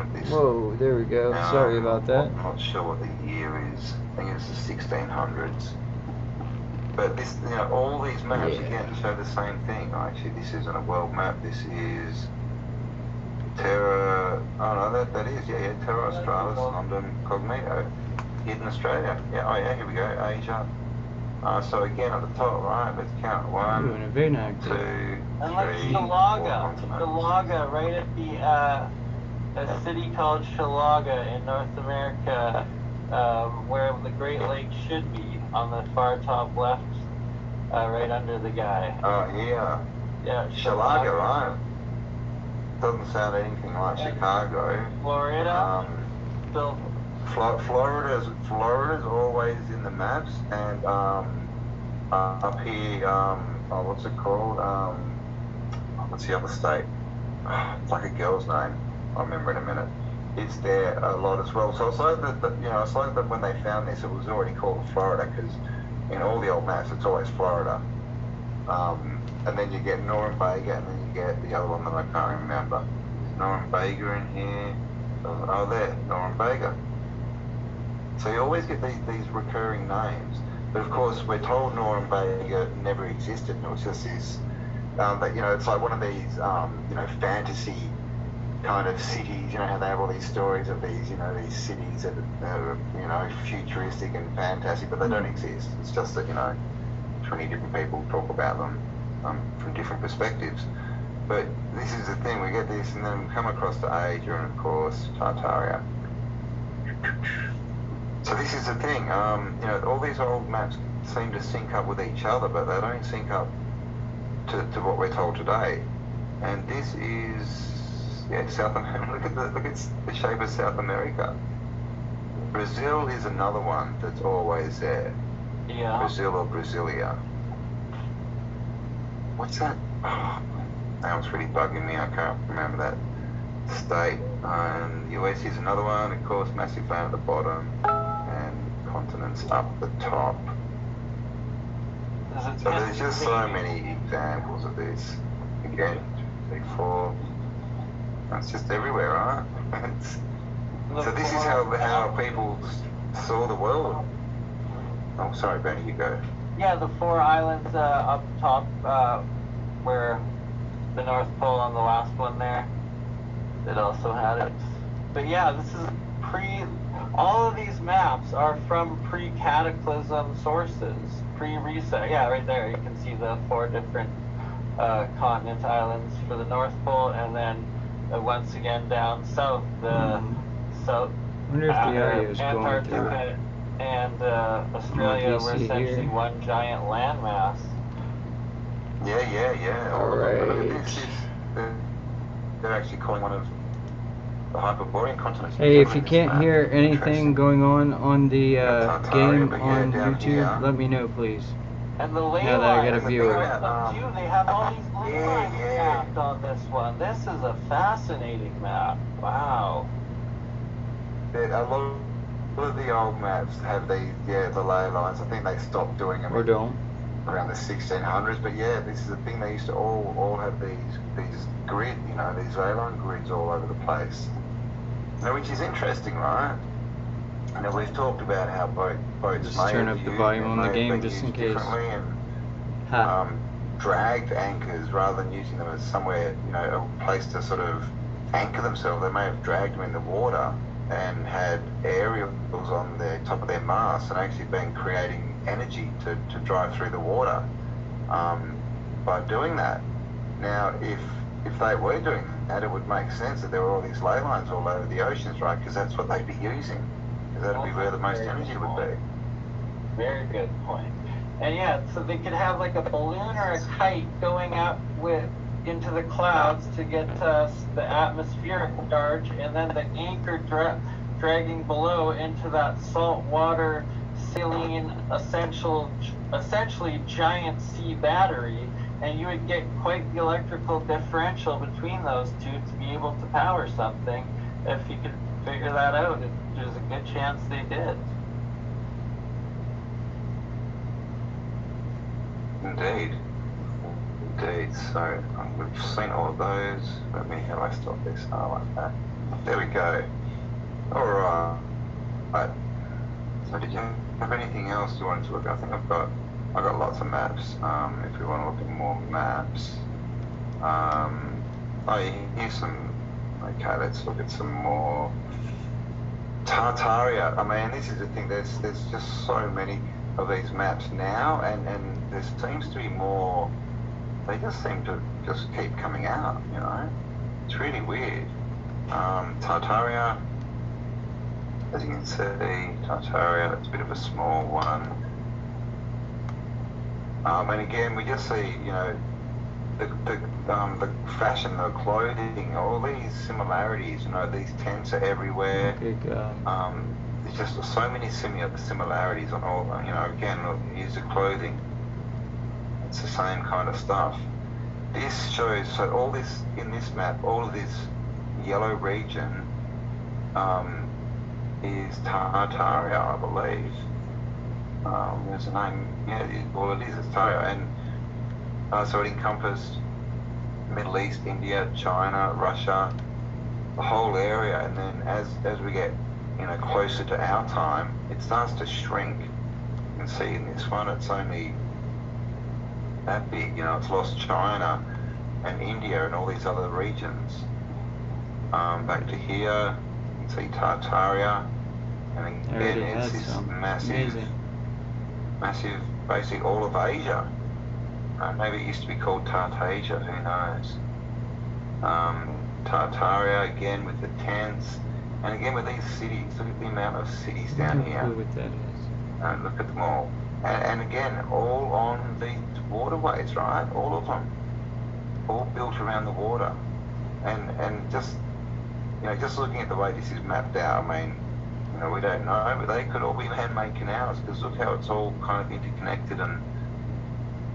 of this. Whoa, there we go. Sorry about that. I'm not sure what the year is. I think it's the 1600s. But this, you know, all these maps again show the same thing. Actually, this isn't a world map. This is Terra. Oh no, that is Terra Australis London Cognito, hidden Australia. Yeah, oh yeah, here we go, Asia. So again at the top, right? Let's count. 1, 2, 3, And like Shalaga, right at a city called Shalaga in North America, where the Great Lakes should be, on the far top left, right under the guy. Oh yeah. Yeah, Shalaga, right? Doesn't sound anything like Chicago. Florida. Florida's always in the maps, and up here, what's it called? What's the other state? It's like a girl's name. I'll remember in a minute. It's there a lot as well. So it's like that, it's like that when they found this, it was already called Florida, because in all the old maps, it's always Florida. And then you get Norumbega, and then you get the other one that I can't remember. Is Norumbega in here? Oh, there, Norumbega. So you always get these recurring names. But of course, we're told Norumbega never existed. It was just this, but, you know, it's like one of these, you know, fantasy kind of cities. You know how they have all these stories of these, you know, these cities that are, you know, futuristic and fantastic, but they don't exist. It's just that, you know, 20 different people talk about them from different perspectives. But this is the thing, we get this, and then we come across to Asia, and of course, Tartaria. So this is the thing, you know, all these old maps seem to sync up with each other, but they don't sync up to what we're told today. And this is, South America. Look at the shape of South America. Brazil is another one that's always there. Yeah. Brazil or Brasilia. What's that? Oh, that was really bugging me. I can't remember that state. And the US is another one. Of course, massive land at the bottom, and continents up the top. So there's just so many examples of this. Again, 2, 3, 4. It's just everywhere, right? So this is how people saw the world. Oh, sorry, Benny, you go. Yeah, the 4 islands up top, where the North Pole on the last one there, it also had it. But yeah, this is all of these maps are from pre-cataclysm sources, pre-reset. Yeah, right there, you can see the 4 different continent islands for the North Pole, and then once again down south, the south Antarctica and Australia were essentially one giant landmass. Yeah. Alright. They're actually calling one of the Hyperborean continents. Hey, if you can't hear anything going on the game on YouTube, let me know, please. And the ley Now that I got a lines, viewer. they have all these ley lines mapped on this one. This is a fascinating map. Wow. A lot of the old maps have these, the ley lines. I think they stopped doing them around the 1600s. But yeah, this is the thing. They used to all have these grid, you know, these ley line grids all over the place. Now, which is interesting, right? Now, we've talked about how boats Just may turn have up the used, volume on the may have game been just in used case. differently, and dragged anchors rather than using them as somewhere, you know, a place to sort of anchor themselves. They may have dragged them in the water and had aerials on the top of their masts and actually been creating energy to drive through the water by doing that. Now, if they were doing that, it would make sense that there were all these ley lines all over the oceans, right? Because that's what they'd be using. That would be where the most energy would be. Very good point. And yeah, so they could have like a balloon or a kite going up into the clouds to get the atmospheric charge, and then the anchor dragging below into that salt water saline essentially giant sea battery, and you would get quite the electrical differential between those two to be able to power something. If you could figure that out, there's a good chance they did. Indeed. So we've seen all of those. Let me, how do I stop this? Oh, like that. There we go. Alright. So did you have anything else you wanted to look at? I think I've got lots of maps. If we want to look at more maps. Here's some. Okay, let's look at some more. Tartaria. I mean, this is the thing. There's just so many of these maps now, and there seems to be more. They just seem to just keep coming out. You know, it's really weird. Tartaria. As you can see, Tartaria. That's a bit of a small one. And again, we just see, you know, the fashion, the clothing, all these similarities. You know, these tents are everywhere. There's just so many similarities on all. You know, again, look, here's the clothing. It's the same kind of stuff. This shows, so all this in this map, all of this yellow region is Tartaria, I believe. There's a name. Yeah, well, it is. It's Tartaria, and so it encompassed Middle East, India, China, Russia, the whole area. And then as we get, you know, closer to our time, it starts to shrink. You can see in this one, it's only that big. You know, it's lost China and India and all these other regions. Back to here, you can see Tartaria, and again it's this massive, basically all of Asia. Maybe it used to be called Tartasia, who knows. Tartaria again with the tents, and again with these cities. Look at the amount of cities down here. What that is. Look at them all. And again, all on these waterways, right? All of them. All built around the water. And just, you know, just looking at the way this is mapped out, I mean, you know, we don't know, but they could all be man-made canals, because look how it's all kind of interconnected, and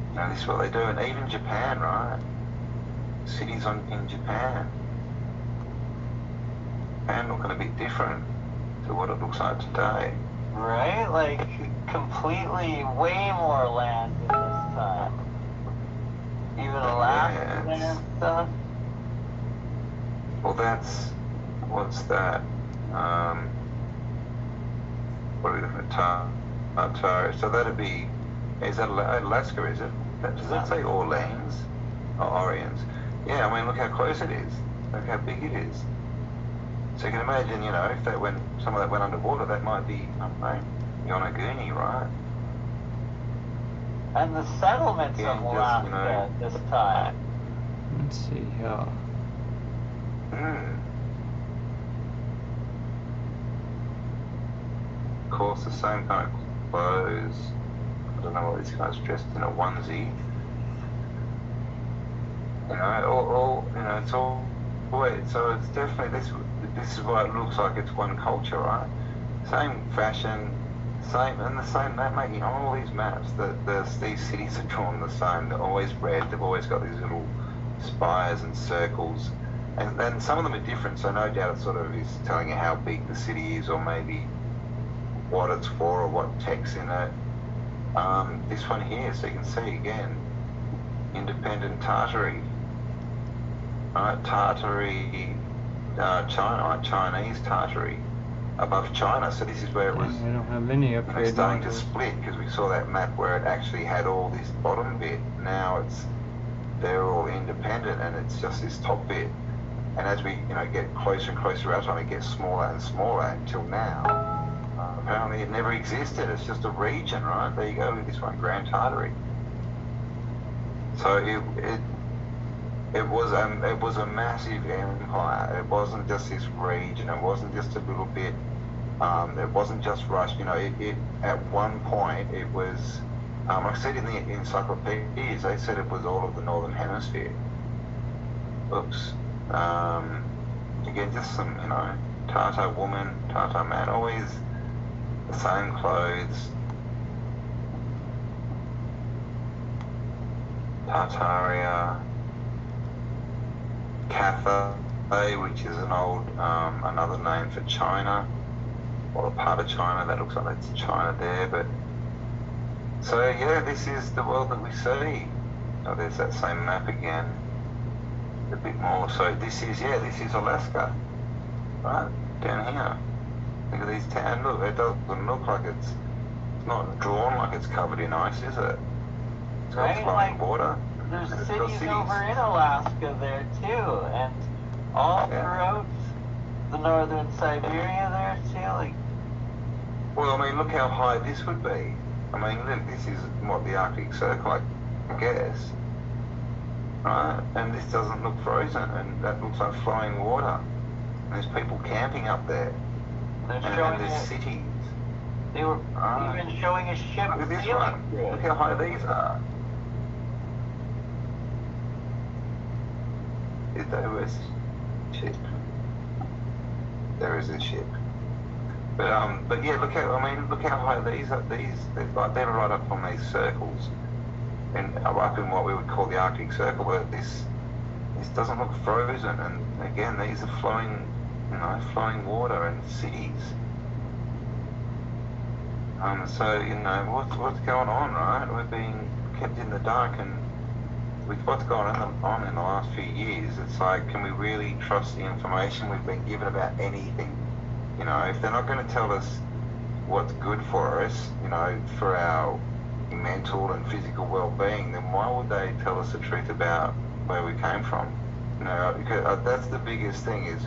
you know, this is what they do. And even Japan, right? Cities in Japan. Japan looking a bit different to what it looks like today. Right? Like, completely way more land in this time. Even Alaska and stuff. Well, what's that? What are we looking at? Tartaria. So that'd be, is that Alaska, is it? Does that say Orleans? Or Oriens? Yeah, I mean, look how close it is. Look how big it is. So you can imagine, you know, if some of that went underwater, that might be, I don't know, Yonaguni, right? And the settlements of Alaska, you know, at this time. Let's see here. Of course, the same kind of clothes. I don't know what this guy's dressed in, a onesie. You know, all you know, it's all. Wait, so it's definitely this is what it looks like. It's one culture, right? Same fashion, the same map making on all these maps. These cities are drawn the same. They're always red. They've always got these little spires and circles, and then some of them are different. So no doubt it sort of is telling you how big the city is, or maybe what it's for, or what text in it. This one here, so you can see again, independent Tartary. Tartary, China, Chinese Tartary, above China. So this is where it was. We don't have any up here. Starting to split, because we saw that map where it actually had all this bottom bit. Now they're all independent, and it's just this top bit. And as we, you know, get closer and closer to our time, it gets smaller and smaller until now. Apparently, it never existed. It's just a region, right? There you go. Look at this one, Grand Tartary. So it was a massive empire. It wasn't just this region. It wasn't just a little bit. It wasn't just Russia. You know, it at one point it was. Like I said in the encyclopedias, they said it was all of the northern hemisphere. Oops. Again, just some, you know, Tartar woman, Tartar man, always the same clothes. Tartaria. Cathay, which is an old, another name for China, or a part of China. That looks like that's China there, but so yeah, this is the world that we see. Oh, there's that same map again, a bit more. So this is Alaska. right down here. Look at these towns. Look, it doesn't look like it's not drawn like it's covered in ice, is it? It's got Right? flowing Like, water. there's And it's got cities cities. over in Alaska there too, and all throughout the northern Siberia there too. Like, well, I mean, look how high this would be. I mean, look, this is what the Arctic Circle, I guess. Right? And this doesn't look frozen, and that looks like flowing water. And there's people camping up there. they're And showing there's it. cities. They were even showing a ship Look at this sailing one. through Look it. how high these are. There is a ship. There is a ship. But yeah, look how high these are. They're right up on these circles, and up in what we would call the Arctic Circle, where this doesn't look frozen. And again, these are flowing water and cities. So what's going on, right? We're being kept in the dark, and with what's going on in the last few years, it's like, can we really trust the information we've been given about anything? You know, if they're not going to tell us what's good for us, you know, for our mental and physical well-being, then why would they tell us the truth about where we came from? You know, because that's the biggest thing, is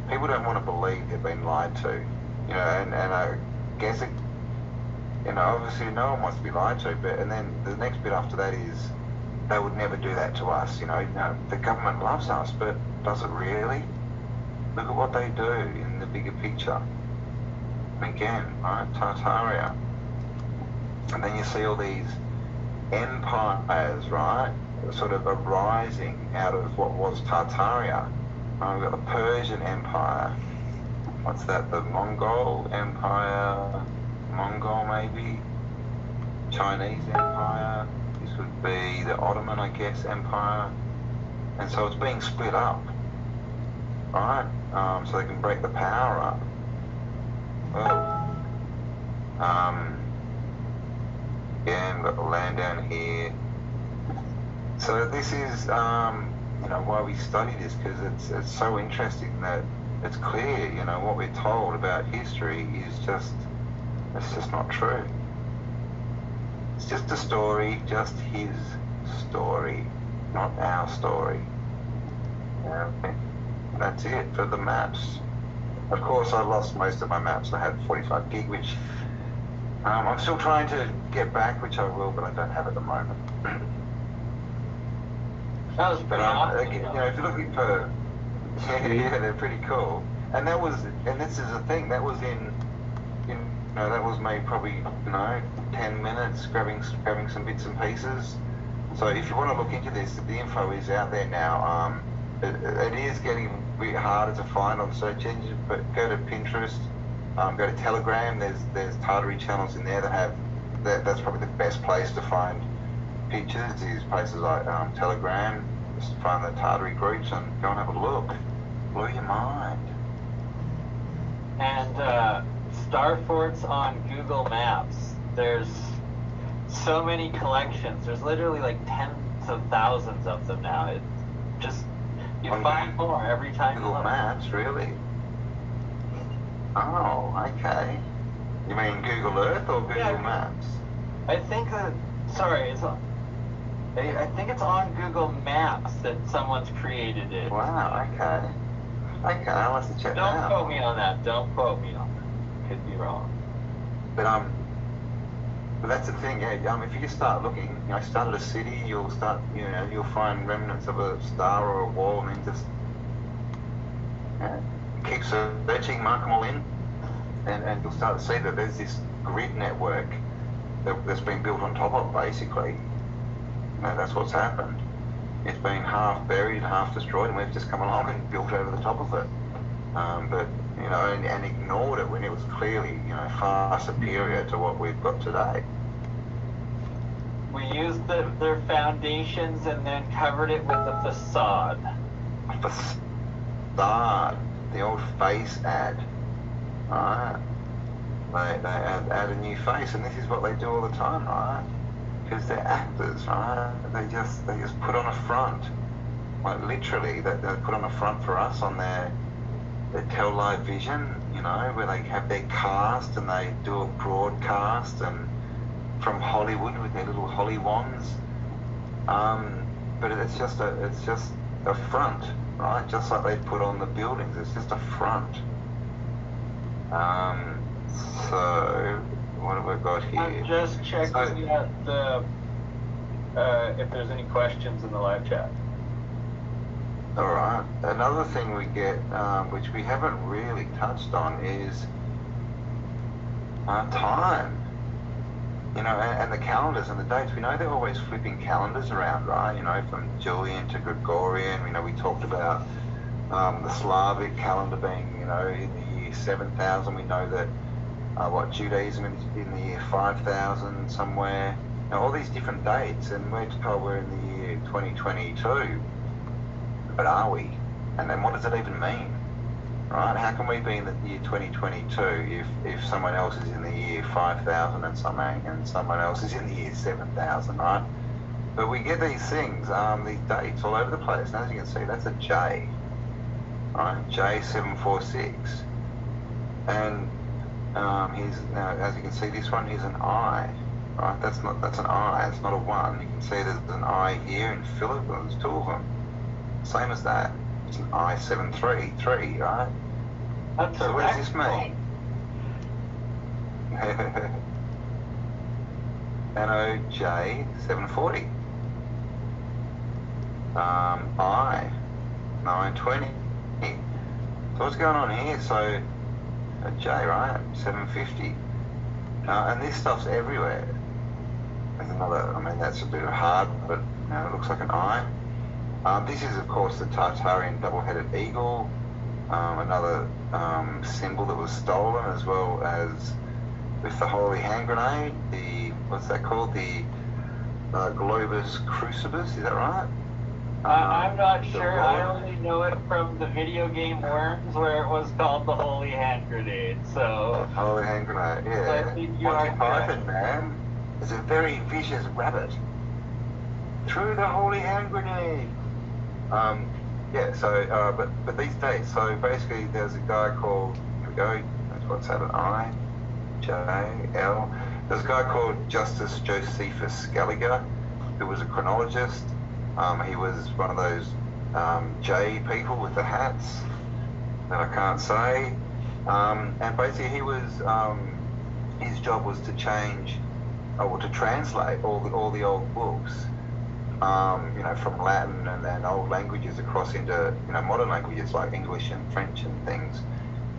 people don't want to believe they've been lied to. You know, and I guess it, you know, obviously no one wants to be lied to, but and then the next bit after that is they would never do that to us. You know, the government loves us, but does it really? Look at what they do in the bigger picture. And again, right, Tartaria. And then you see all these empires, right, sort of arising out of what was Tartaria. We've got the Persian Empire. What's that? The Mongol Empire? Mongol maybe? Chinese Empire. This would be the Ottoman, I guess, Empire. And so it's being split up, right? So they can break the power up. Well, yeah, we've got the land down here. So this is, you know, why we study this, because it's so interesting that it's clear, you know, what we're told about history is just, it's just not true. It's just a story, just his story, not our story. That's it for the maps. Of course, I lost most of my maps. I had 45 gig, which I'm still trying to get back, which I will, but I don't have at the moment. That was pretty awesome. You know, if you're looking for, yeah, they're pretty cool. And that was, and this is the thing, that was you know, that was me probably, you know, 10 minutes grabbing some bits and pieces. So if you want to look into this, the info is out there now. It is getting a bit harder to find on search engines, but go to Pinterest, go to Telegram. There's Tartary channels in there that have that's probably the best place to find pictures. Is places like Telegram. Just find the Tartary groups and go and have a look. Blow your mind. And star forts on Google Maps. There's so many collections. There's literally like tens of thousands of them now. It just, you find more every time you Google look. Maps, really? Oh, okay. You mean Google Earth or Google Maps? I think that, sorry, I think it's on Google Maps that someone's created it. Wow, okay. Okay, I'll have to check that out. Don't quote me on that. Don't quote me on that. Could be wrong. But that's the thing, yeah. If you just start looking, you know, start at a city, you'll find remnants of a star or a wall, and then just keep searching, mark them all in, and you'll start to see that there's this grid network that's been built on top of, basically. You know, that's what's happened. It's been half buried, half destroyed, and we've just come along and built over the top of it. But you know, and ignored it when it was clearly, you know, far superior to what we've got today. We used their foundations and then covered it with a facade. A facade, the old face ad. Right? They add a new face, and this is what they do all the time, right? Because they're actors, right? They just put on a front, like literally, they put on a front for us on their tell live vision, you know, where they have their cast and they do a broadcast and from Hollywood with their little holly wands. But it's just a front, right? Just like they put on the buildings, it's just a front. So what have we got here? I'm just checking out if there's any questions in the live chat. All right. Another thing we get, which we haven't really touched on, is time. You know, and the calendars and the dates. We know they're always flipping calendars around, right? You know, from Julian to Gregorian. You know, we talked about the Slavic calendar being, you know, in the year 7000. We know that Judaism is in the year 5000 somewhere. Now, all these different dates, and we're told we're in the year 2022. But are we? And then what does it even mean? Right? How can we be in the year 2022 if someone else is in the year 5000 and someone else is in the year 7000, right? But we get these things, these dates all over the place. And as you can see, that's a J, right? J746. And now, as you can see, this one is an I, right? That's an I. It's not a 1. You can see there's an I here in Philip. There's 2 of them. Same as that. It's an I733, right? That's so what does this mean? NOJ740. I920. So what's going on here? So a J, right? 750. And this stuff's everywhere. There's another. I mean, that's a bit hard, but you know, it looks like an I. This is, of course, the Tartarian double-headed eagle, another symbol that was stolen, as well as with the holy hand grenade, what's that called? The Globus Crucibus, is that right? I'm not sure. I only know it from the video game Worms, where it was called the holy hand grenade, so... Holy hand grenade, yeah. So I think you are Python, man, is a very vicious rabbit. Through the holy hand grenade. Yeah, so, but these dates, so basically there's a guy called, here we go, what's that, an I, J, L. There's a guy called Justus Josephus Scaliger, who was a chronologist. He was one of those J people with the hats that I can't say. And basically he was, his job was to change, or to translate all the old books. You know, from Latin and old languages across into, you know, modern languages like English and French and things.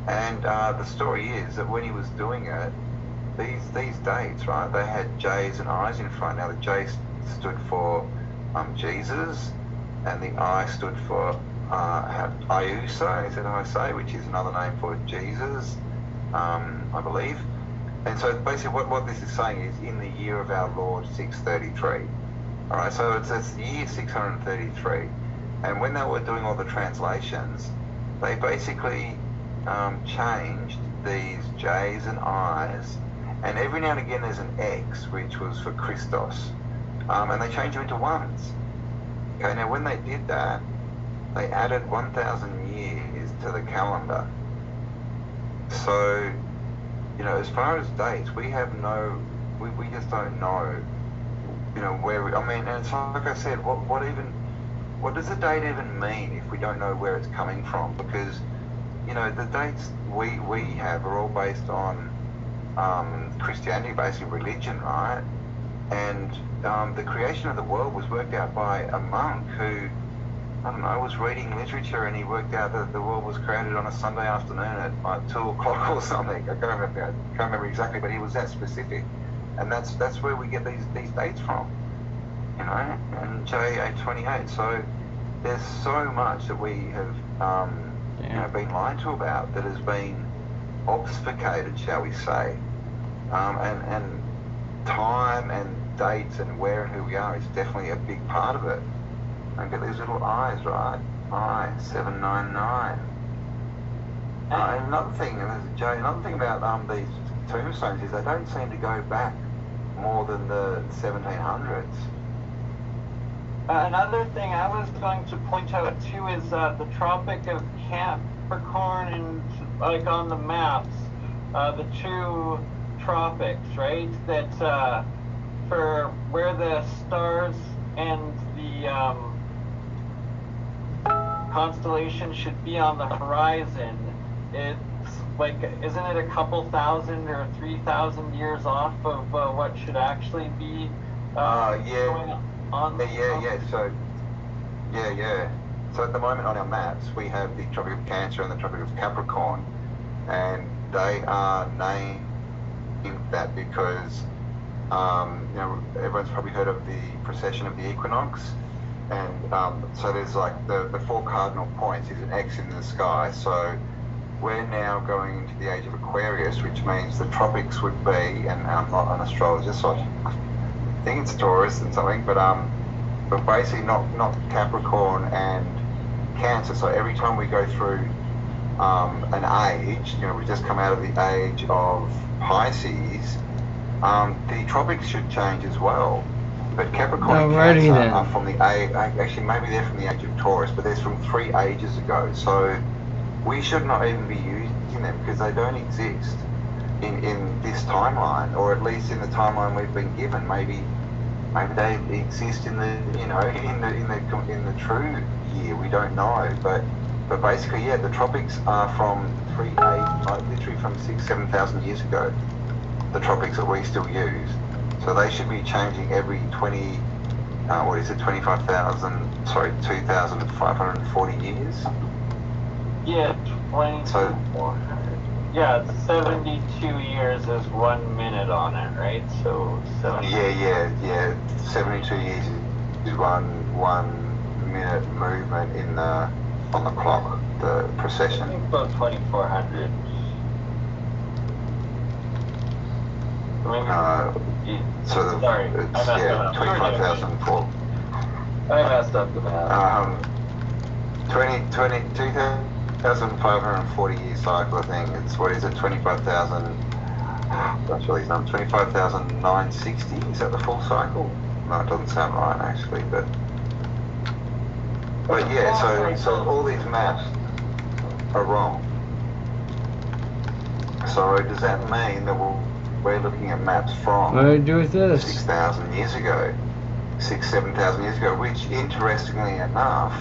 And the story is that when he was doing it, these dates, right, they had J's and I's in front. Now the J stood for Jesus, and the I stood for Iusa, is that how I say, which is another name for Jesus, I believe. And so basically what this is saying is in the year of our Lord 633. All right, so it's the year 633, and when they were doing all the translations, they basically changed these J's and I's, and every now and again there's an X, which was for Christos, and they changed them into 1s. Okay, now when they did that, they added 1,000 years to the calendar. So, you know, as far as dates, we just don't know. You know, I mean, and it's like I said, what does the date even mean if we don't know where it's coming from? Because, you know, the dates we have are all based on Christianity, basically religion, right? And the creation of the world was worked out by a monk who, I don't know, was reading literature, and he worked out that the world was created on a Sunday afternoon at like 2 o'clock or something. I can't remember exactly, but he was that specific. And that's where we get these dates from, you know, and J828. So there's so much that we have, you know, been lied to about that has been obfuscated, shall we say, and time and dates and where and who we are is definitely a big part of it. And get these little I's, right? I799. And another thing, and there's a J. Another thing about these tombstones is they don't seem to go back more than the 1700s. Another thing I was going to point out too is the Tropic of Capricorn and like on the maps, the two tropics, right? That for where the stars and the constellation should be on the horizon, it's like, isn't it a couple thousand or 3,000 years off of what should actually be going on? So at the moment on our maps, we have the Tropic of Cancer and the Tropic of Capricorn, and they are named that because everyone's probably heard of the precession of the equinox, and so there's like the four cardinal points is an X in the sky. So we're now going into the age of Aquarius, which means the tropics would be, and I'm not an astrologist, so I think it's Taurus and something, but basically not Capricorn and Cancer. So every time we go through an age, we just come out of the age of Pisces, the tropics should change as well. But Capricorn and Cancer are from the age, actually maybe they're from the age of Taurus, but they're from 3 ages ago. So we should not even be using them because they don't exist in this timeline, or at least in the timeline we've been given. Maybe they exist in the in the true year. We don't know, but basically, yeah, the tropics are from 3 like literally from 6,000-7,000 years ago. The tropics that we still use, so they should be changing every 2,540 years. Yeah, 20. So, yeah, 72 years is 1 minute on it, right? So 70. Yeah. 72 years is one minute movement on the clock, the precession. I think about 2,400. Sorry, it's 25,004. I messed up the math. 2,540 year cycle, I think. It's, what is it, 25,000, that's really number, 25,960, is that the full cycle? No, it doesn't sound right actually, but yeah, so all these maps are wrong. So does that mean that we're looking at maps from what do I do with this? 6,000 years ago, 7,000 years ago, which interestingly enough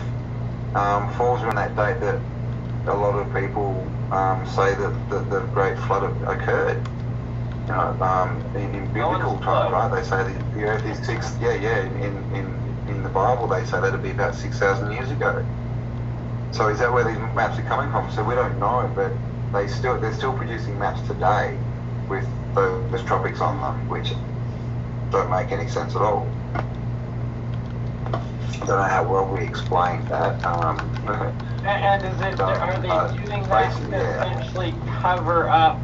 falls on that date that a lot of people say that the Great Flood occurred. In biblical times, right? They say the Earth is in the Bible they say that'd be about 6,000 years ago. So is that where these maps are coming from? So we don't know, but they're still producing maps today with those tropics on them, which don't make any sense at all. I don't know how well we explained that. And are they using that to essentially cover up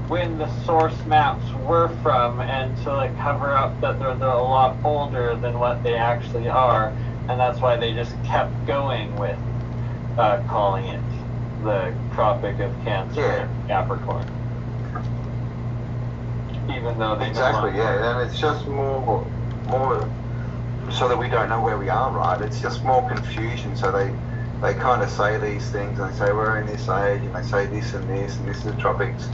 when the source maps were from, and to like cover up that they're a lot older than what they actually are, and that's why they just kept going with calling it the Tropic of Cancer and Capricorn, even though they and it's just more so that we don't know where we are, right? It's just more confusion. So they kind of say these things, and they say we're in this age, and they say this and this is the tropics,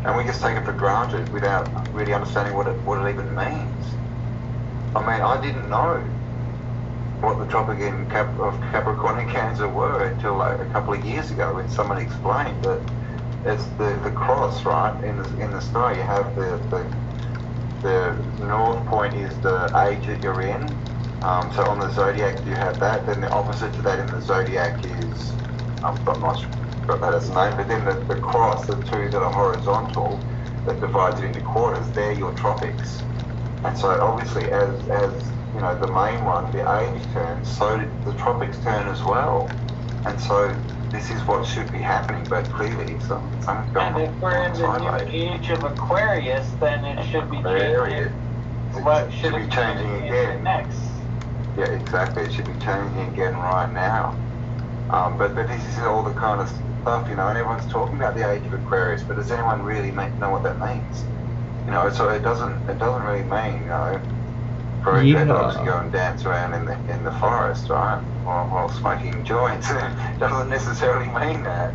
and we just take it for granted without really understanding what it even means. I mean, I didn't know what the Tropic of Capricorn and Cancer were until like a couple of years ago when someone explained that it's the cross, right? In the sky, you have the north point is the age that you're in. So on the zodiac you have that. Then the opposite to that in the zodiac is I'm not sure got that as a name, but then the cross, the two that are horizontal, that divides it into quarters, they're your tropics. And so obviously as the main one, the age turns, so the tropics turn as well. And so this is what should be happening, but clearly something's going on. And if we're in the new age of Aquarius, then it should be changing. What should be changing again next? Yeah, exactly. It should be changing again right now. But this is all the kind of stuff, and everyone's talking about the age of Aquarius, but does anyone really know what that means? So it doesn't really mean, for dogs to go and dance around in the forest, right? While smoking joints. It doesn't necessarily mean that.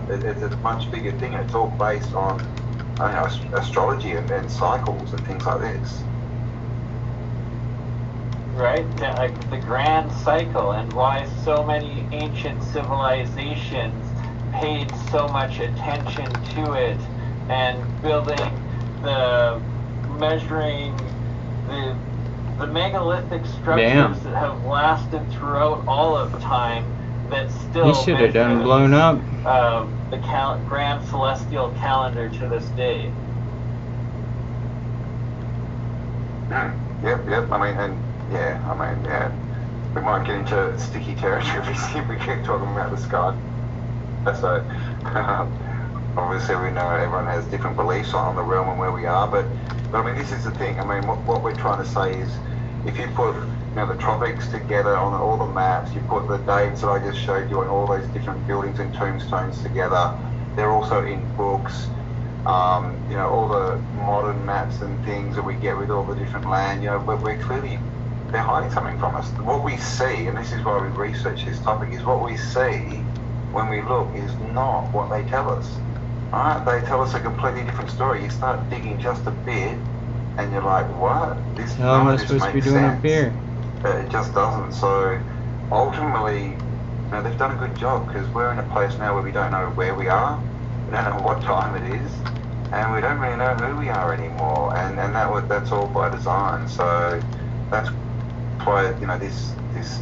It's a much bigger thing. It's all based on astrology and cycles and things like this. Right, yeah, like the grand cycle, and why so many ancient civilizations paid so much attention to it, and building measuring the megalithic structures that have lasted throughout all of time, that still he should have done blown up the grand celestial calendar to this day. Yep. We might get into sticky territory if we keep talking about the sky. So, obviously we know everyone has different beliefs on the realm and where we are, but I mean, this is the thing. I mean, what we're trying to say is, if you put the tropics together on all the maps, you put the dates that I just showed you on all those different buildings and tombstones together, they're also in books. All the modern maps and things that we get with all the different land, we're clearly, they're hiding something from us. What we see, and this is why we research this topic, is what we see when we look is not what they tell us. Alright, they tell us a completely different story. You start digging just a bit, and you're like, what? How am I supposed to be doing up here? It just doesn't. So, ultimately, they've done a good job, because we're in a place now where we don't know where we are, we don't know what time it is, and we don't really know who we are anymore, and that's all by design. So that's why this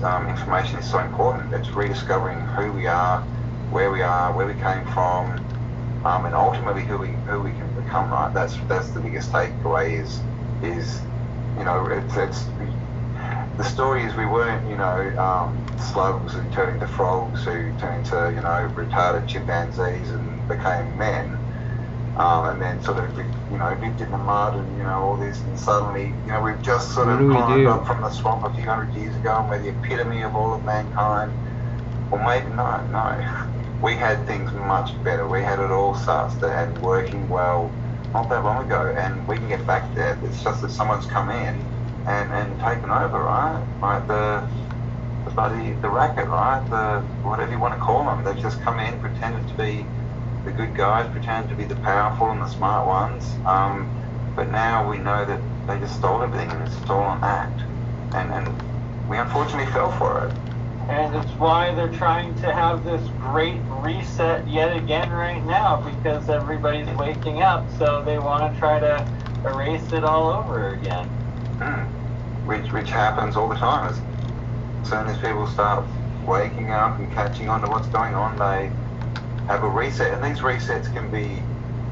information is so important. It's rediscovering who we are, where we came from, and ultimately who we can become. Right, that's the biggest takeaway. Is it's the story is we weren't slugs who turned into frogs, who turned into retarded chimpanzees and became men. And then sort of, lived in the mud and, all this, and suddenly, we've just sort of climbed up from the swamp a few hundred years ago, and we're the epitome of all of mankind. Well, maybe not, no. We had things much better. We had it all sussed and working well not that long ago, and we can get back there. It's just that someone's come in and taken over, right? Like the racket, right? The whatever you want to call them. They've just come in, pretended to be the good guys, pretend to be the powerful and the smart ones, but now we know that they just stole everything, and it's a stolen act, and we unfortunately fell for it. And it's why they're trying to have this great reset yet again right now, because everybody's waking up, so they want to try to erase it all over again. Which happens all the time. As soon as people start waking up and catching on to what's going on, they have a reset, and these resets can be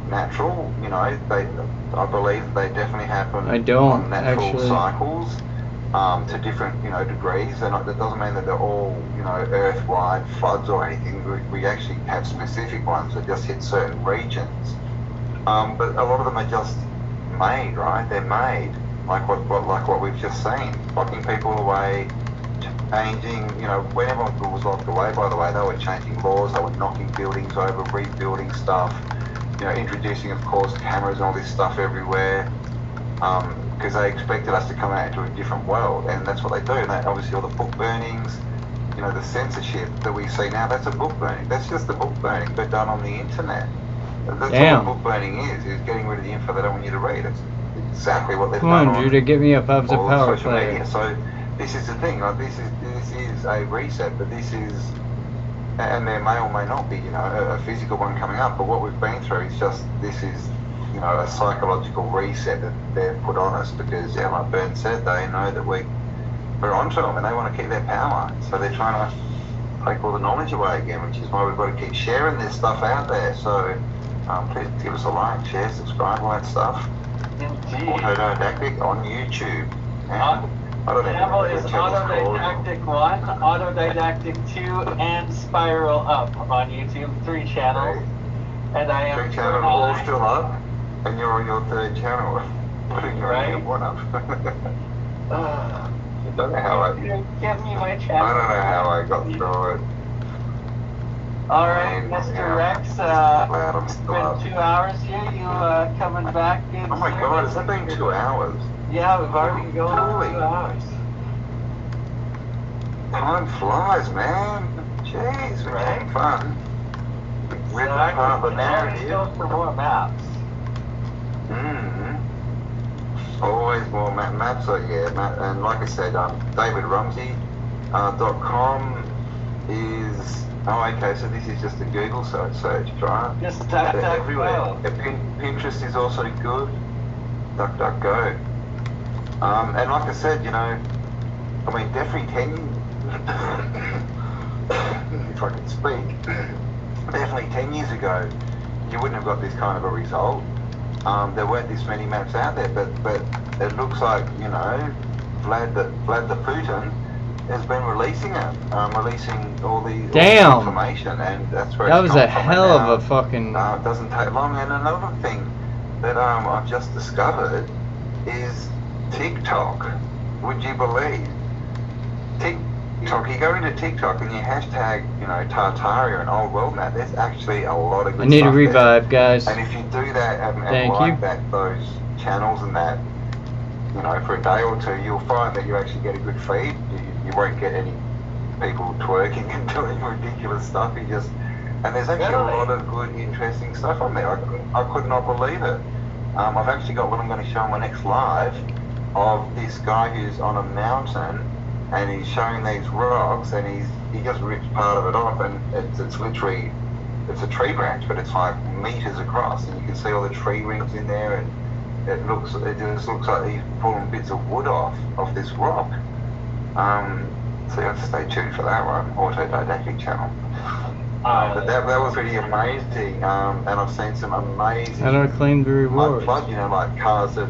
natural. I believe they definitely happen on natural cycles, to different degrees. That doesn't mean that they're all earth-wide floods or anything. We actually have specific ones that just hit certain regions, but a lot of them are just made, right? They're made like what we've just seen, locking people away. Changing, when everyone was locked away, by the way, they were changing laws, they were knocking buildings over, rebuilding stuff, introducing, of course, cameras and all this stuff everywhere, because they expected us to come out into a different world, and that's what they do. And obviously all the book burnings, the censorship that we see now, that's a book burning. That's just a book burning, but done on the internet. That's all book burning is getting rid of the info they don't want you to read. It's exactly what they've done on Judah, get me up of the power social player. Media. So this is the thing, like this is a reset, but this is, and there may or may not be, a physical one coming up, but what we've been through is just, this is, a psychological reset that they've put on us, because, like Bern said, they know that we're onto them, and they want to keep their power, so they're trying to take all the knowledge away again, which is why we've got to keep sharing this stuff out there. So please give us a like, share, subscribe, all that stuff. Indeed. Autodidactic on YouTube. The channel is Autodidactic 1, Autodidactic 2, and Spiral Up on YouTube. 3 channels. And I am 3 channels all still up, and you're on your 3rd channel. Putting your one up. I don't know how Give me my channel. I don't know how I got through it. Alright, Mr. Rex, it's been 2 hours here. You coming back in? Oh my god, has it been 2 hours? Yeah, we've already been going 2 hours. Time flies, man. Jeez, we're having fun. Rip apart the There's narrative. still for more maps. Always more maps, and like I said, DavidRumsey.com is. Oh, okay. So this is just a Google search, right? Just everywhere. DuckDuckGo. Pinterest is also good. DuckDuckGo. And like I said, definitely 10. If I can speak, definitely 10 years ago, you wouldn't have got this kind of a result. There weren't this many maps out there, but it looks like Vlad the Putin has been releasing all the information, and that's where that it's was a come from. hell And now, of a fucking. it doesn't take long. And another thing that I've just discovered is TikTok. Would you believe? TikTok. You go into TikTok and you hashtag, Tartaria and Old World Map. There's actually a lot of good I need a stuff revive, there. guys. And if you do that and Thank like you. those channels and that, for a day or two, you'll find that you actually get a good feed. You won't get any people twerking and doing ridiculous stuff. And there's actually a lot of good, interesting stuff on there. I could not believe it. I've actually got what I'm going to show on my next live of this guy who's on a mountain and he's showing these rocks and he just rips part of it off, and it's literally, it's a tree branch, but it's like meters across, and you can see all the tree rings in there, and it just looks like he's pulling bits of wood off this rock. So you have to stay tuned for that one, Autodidactic channel. But that was pretty amazing, and I've seen some amazing. How do I claim the reward? Like cars that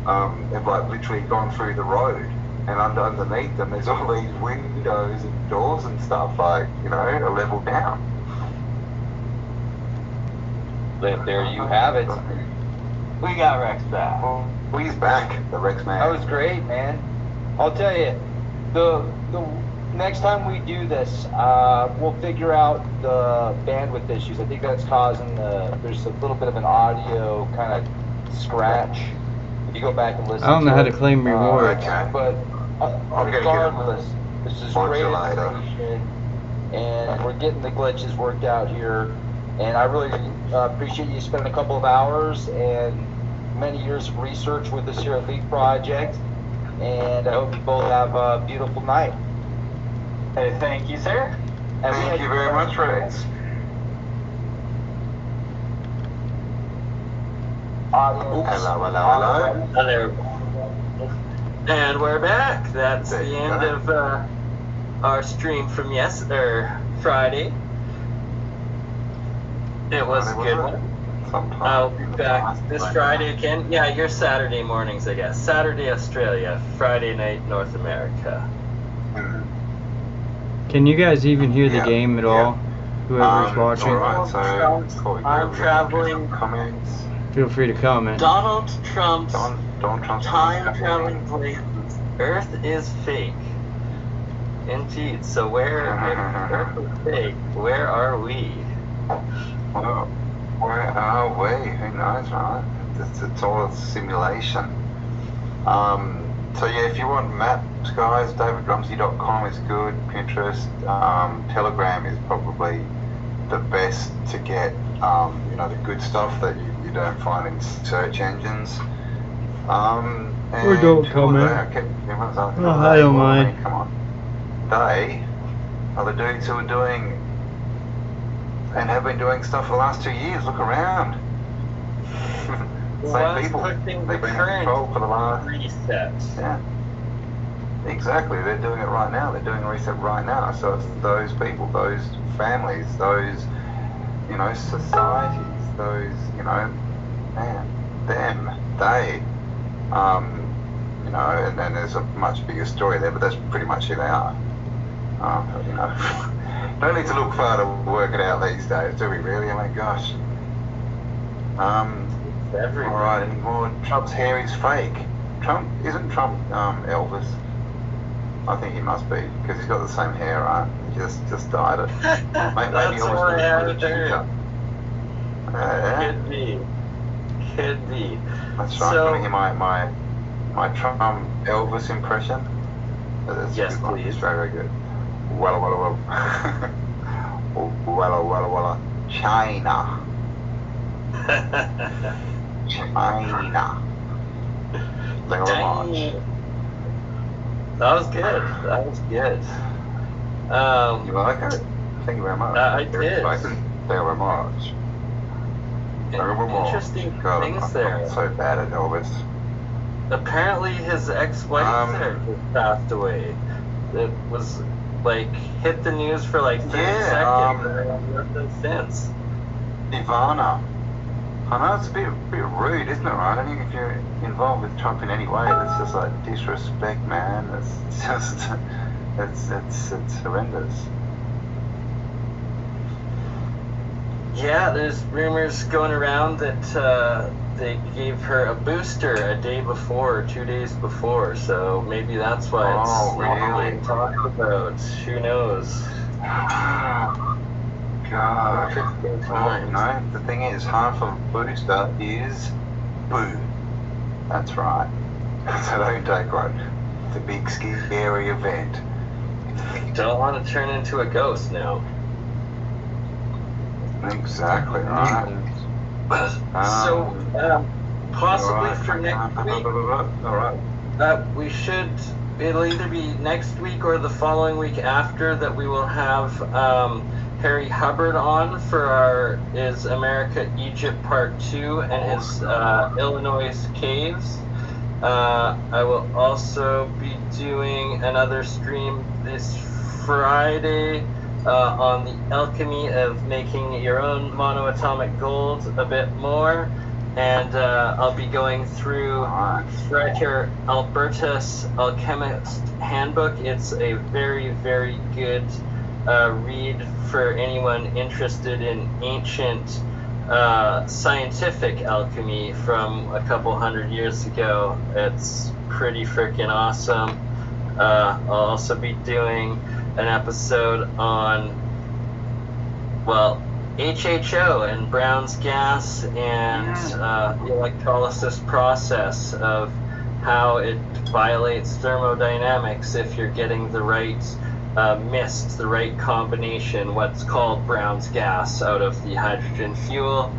have literally gone through the road, and underneath them there's all these windows and doors and stuff, a level down. There you have it. We got Rex back. Well, he's back, the Rex man. That was great, man. I'll tell you, the next time we do this, we'll figure out the bandwidth issues. I think that's causing there's a little bit of an audio kind of scratch. If you go back and listen. I don't know how to it. claim rewards. But regardless, this is great later. information, and we're getting the glitches worked out here. And I really appreciate you spending a couple of hours and many years of research with us here at Leaf Project. And I hope you both have a beautiful night. Hey, thank you, sir. Thank you very much, Rex. Audience. Hello. Hello. And we're back. That's the end of our stream from Friday. It was a good one. I'll be back this Friday again. Yeah, you're Saturday mornings, I guess. Saturday, Australia. Friday night, North America. Can you guys even hear the game at all? Whoever's watching. Alright, so I'm traveling. Comments. Feel free to comment. Donald Trump's Donald Trump's time-traveling places. Earth is fake. Indeed. So if Earth is fake, where are we? Well, where are we? Who knows, right? It's all a simulation. So yeah, if you want maps, guys, DavidRumsey.com is good. Pinterest, Telegram is probably the best to get, the good stuff that you don't find in search engines. Or don't comment. I don't mind. Come on. They are the dudes who are doing and have been doing stuff for the last 2 years. Look around. Same people. They've been in control for the last reset. Yeah. Exactly. They're doing it right now. They're doing a reset right now. So it's those people, those families, those, societies, those, them, they, and then there's a much bigger story there, but that's pretty much who they are. Don't need to look far to work it out these days, do we really? Oh my gosh. Alright, any more? Trump's hair is fake. Isn't Trump Elvis? I think he must be, because he's got the same hair, right? He just dyed it. Maybe That's what I had there. Could be. That's right. So, Can I hear my Trump Elvis impression? That's yes, good. please. It's very, very good. Walla walla walla. Walla walla walla. China. China. Thank you very much. That was good. That was good. You like it? Thank you very much. I did. Thank you very much. Interesting things there. I'm so bad at Elvis. Apparently his ex-wife there just passed away. It was like hit the news for like 30 seconds and nothing since. Ivana. I know it's a bit rude, isn't it, right? I think if you're involved with Trump in any way, that's just like disrespect, man. It's just, it's horrendous. Yeah, there's rumors going around that they gave her a booster a day before or 2 days before, so maybe that's why it's really being talked about. Who knows? God. No, the thing is, half of booster is boo. That's right. So don't take one. It's a big, scary event. Don't want to turn into a ghost now. Exactly right. So, possibly for next week, Alright. we should, it'll either be next week or the following week after that we will have Harry Hubbard on for our Is America Egypt Part 2 and his Illinois caves. I will also be doing another stream this Friday on the alchemy of making your own monoatomic gold a bit more, and I'll be going through Frederick Albertus Alchemist Handbook. It's a very, very good read for anyone interested in ancient scientific alchemy from a couple hundred years ago. It's pretty freaking awesome. I'll also be doing an episode on, well, HHO and Brown's gas and the electrolysis process of how it violates thermodynamics if you're getting the right mist, the right combination, what's called Brown's gas, out of the hydrogen fuel.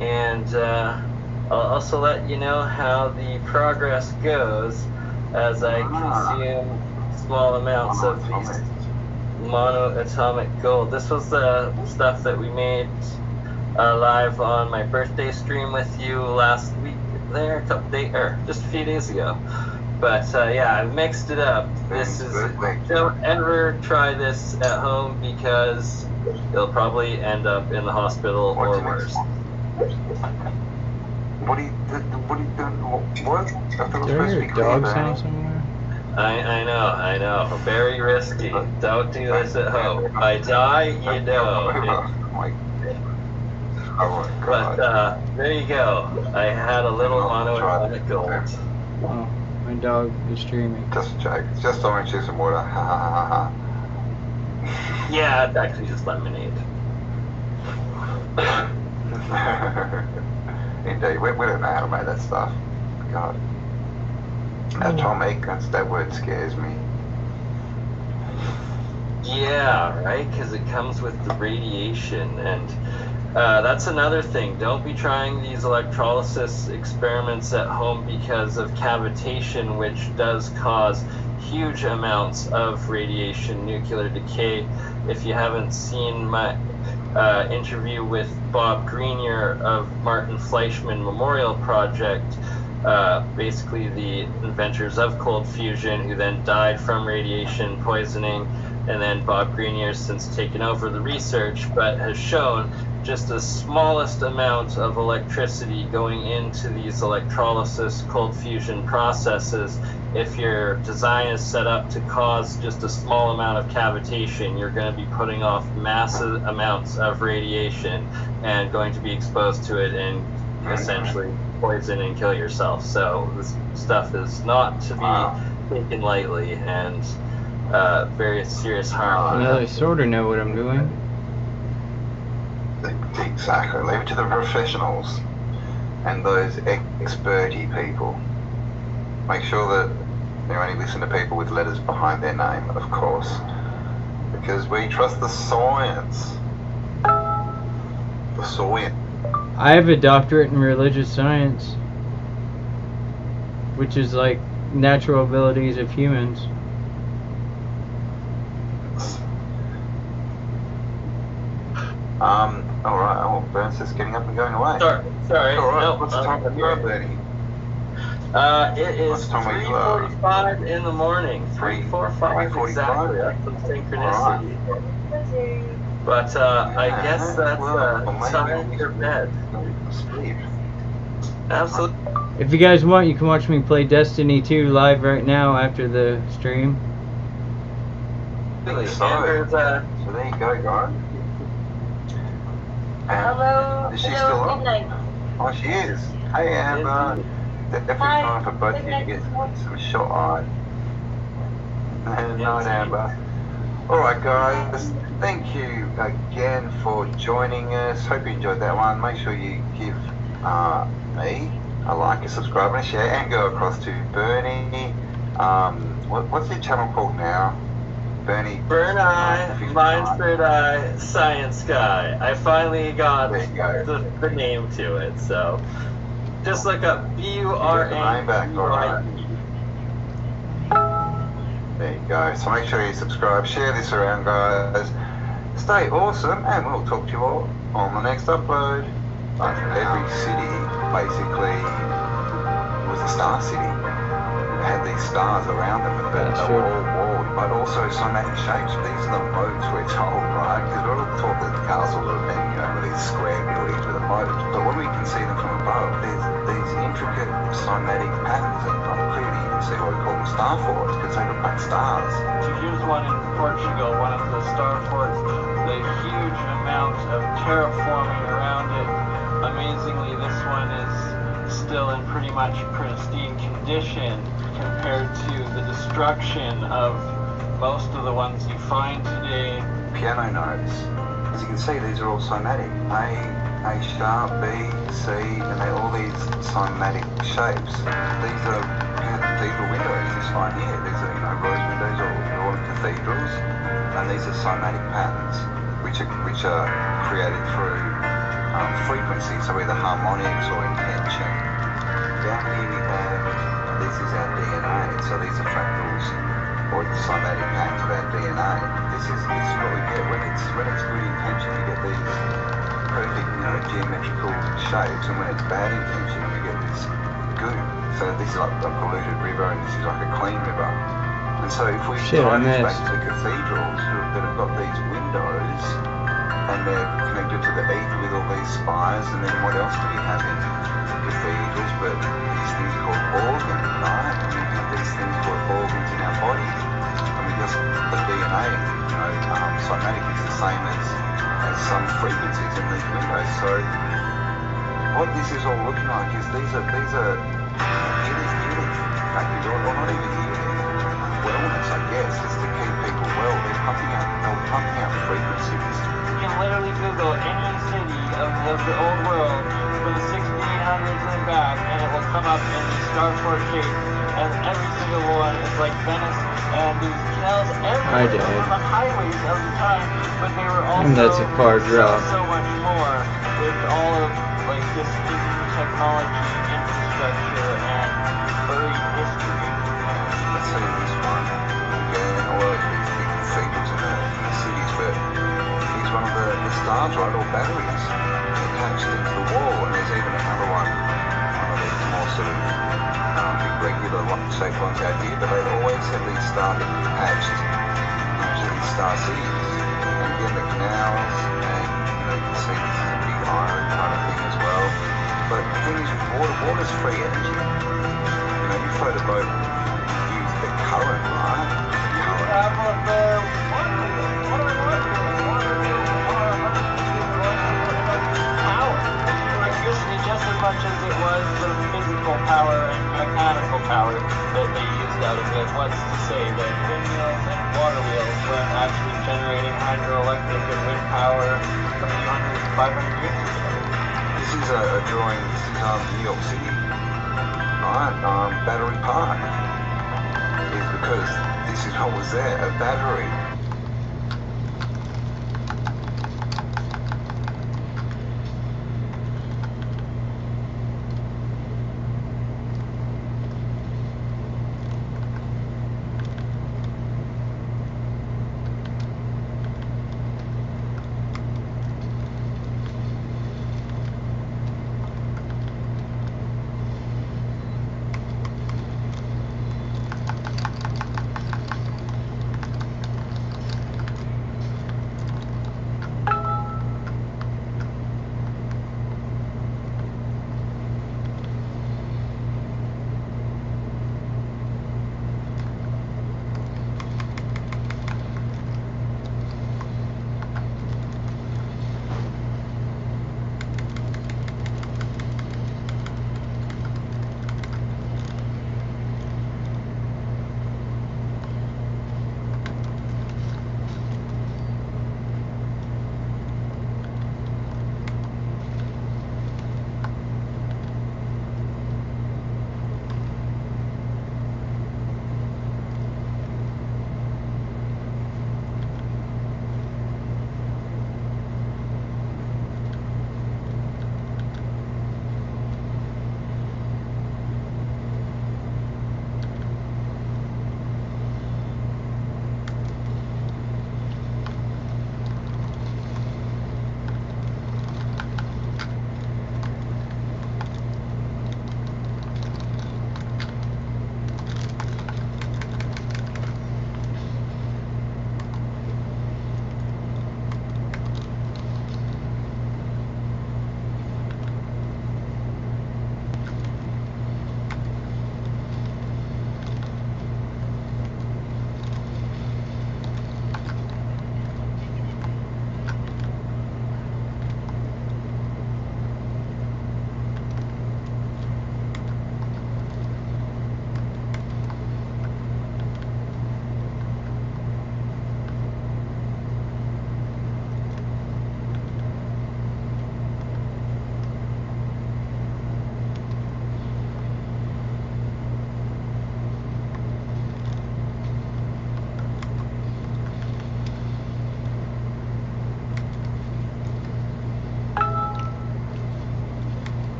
And I'll also let you know how the progress goes as I consume small amounts of these monoatomic gold. This was the stuff that we made live on my birthday stream with you last week there, just a few days ago. But yeah, I've mixed it up. Don't ever try this at home because you'll probably end up in the hospital or worse. What are you doing? What? Is there a dog sound somewhere? I know. Very risky. Don't do this at home. If I die, you know. Oh my God. But there you go. I had a little monoatomic gold. Oh, my dog is streaming. Just a joke. It's just orange juice and water. Ha ha ha ha. Yeah, it's actually just lemonade. Indeed, we don't know how to make that stuff. God. Atomic, that word scares me. Yeah, right? Because it comes with the radiation, and that's another thing. Don't be trying these electrolysis experiments at home because of cavitation, which does cause huge amounts of radiation, nuclear decay. If you haven't seen my interview with Bob Greenier of Martin Fleischmann Memorial Project, basically the inventors of cold fusion, who then died from radiation poisoning, and then Bob Greenier has since taken over the research, but has shown just the smallest amount of electricity going into these electrolysis cold fusion processes. If your design is set up to cause just a small amount of cavitation, you're going to be putting off massive amounts of radiation and going to be exposed to it and essentially poison and kill yourself. So this stuff is not to be taken lightly, and very serious harm. Well, I sort of know what I'm doing. Exactly. Leave it to the professionals and those experty people. Make sure that you only listen to people with letters behind their name, of course, because we trust the science. the soil. I have a doctorate in religious science, which is like natural abilities of humans. All right. Oh, Burns is getting up and going away. Sorry. All right. No, What's the time of year, Bernie? It is 3:45 in the morning. 3:45 exactly. That's some synchronicity. But I guess that's time for bed. Sleep. Absolutely. If you guys want, you can watch me play Destiny 2 live right now after the stream. So And there you go, guys. Hello. Is she Hello. still Good on? night. Oh, she is. Hey, Amber. Definitely Hi. time for both of you to get some shot on. Good night, Amber. Alright, guys. Thank you again for joining us. Hope you enjoyed that one. Make sure you give me a like, a subscribe, and a share, and go across to Bernie. What's your channel called now? Bernie. Burn Eye, Mind Spirit Eye, Science Guy. I finally got the name to it, so just look up BURNEYE. There you go. So make sure you subscribe, share this around, guys. Stay awesome, and we'll talk to you all on the next upload. Every city basically was a star city. It had these stars around them, but they were all walled, but also somatic shapes. These are the moats we're told, right? Because we're all taught that the castles are then, with these square buildings with a moat. But when we can see them from above, there's these intricate somatic patterns, and clearly you can see why we call them star forts, because they look like stars. Here's one in Portugal, one of the star forts, the huge amount of terraforming around it. Amazingly, this one is still in pretty much pristine condition compared to the destruction of most of the ones you find today. Piano notes. As you can see, these are all somatic. A sharp, B, C, and they're all these somatic shapes. These are cathedral windows you find here. These are, rose windows all in cathedrals, and these are somatic patterns, which are created through frequency, so either harmonics or intention. Down here we have, this is our DNA, so these are fractals, or the somatic patterns of our DNA. This is what we get when it's good intention. You get these perfect, geometrical shapes, and when it's bad intention, we get this goo. So this is like a polluted river, and this is like a clean river. And so if we dive back to cathedrals that have got these windows, and they're connected to the ether with all these spires, and then what else do we have in cathedrals but these things called organs, right? And we have these things called organs in our bodies, and we just, the DNA, somatic is the same as some frequencies in these windows. So what this is all looking like is these are healing factors, or not even healing, wellness, I guess, just to keep people well. They're pumping out frequencies. You can literally Google any city of the old world from the 1600s and back, and it will come up in the star fort shape, and every single one is like Venice, and these canals everywhere were the highways of the time, but they were also that's a far drop. so much more with all of like this technology, infrastructure, and buried history. Let's say this one again, all of these big cathedrals in the cities, but here's one of the stars, right, or batteries attached into the wall, and there's even another one of these more sort of irregular shaped ones out here, but they always have these stars attached to these star cities. And again, the canals, and you can see this is a big iron kind of thing as well. But the thing is, water's free energy. You float a boat, you use the current, right? Just as much as it was the physical power and mechanical power that they used out of it. What's to say that windmills and water wheels weren't actually generating hydroelectric and wind power a few 500 years ago? This is a drawing. This is New York City, right? Battery Park. Is because this is what was there, a battery.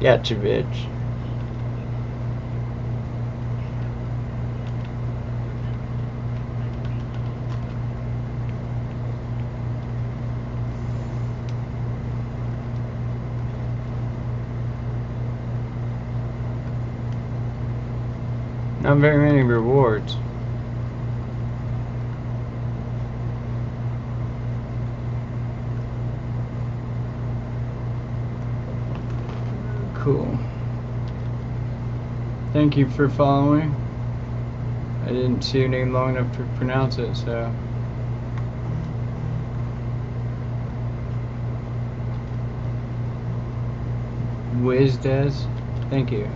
Gotcha, bitch. Not very many rewards. Cool. Thank you for following. I didn't see your name long enough to pronounce it, so. Wizdez, thank you.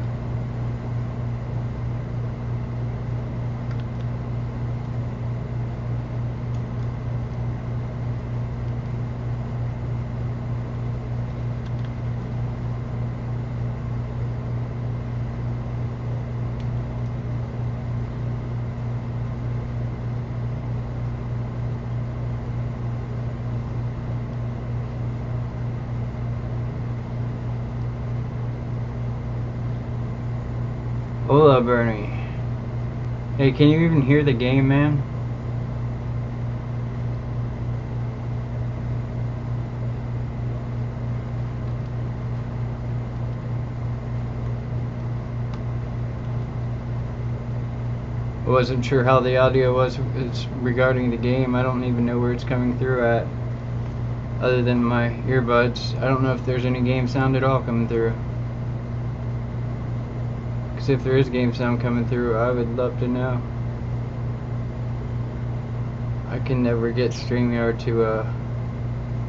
Hola, Bernie. Hey, can you even hear the game, man? I wasn't sure how the audio was regarding the game. I don't even know where it's coming through at, other than my earbuds. I don't know if there's any game sound at all coming through. Because if there is game sound coming through, I would love to know. I can never get StreamYard to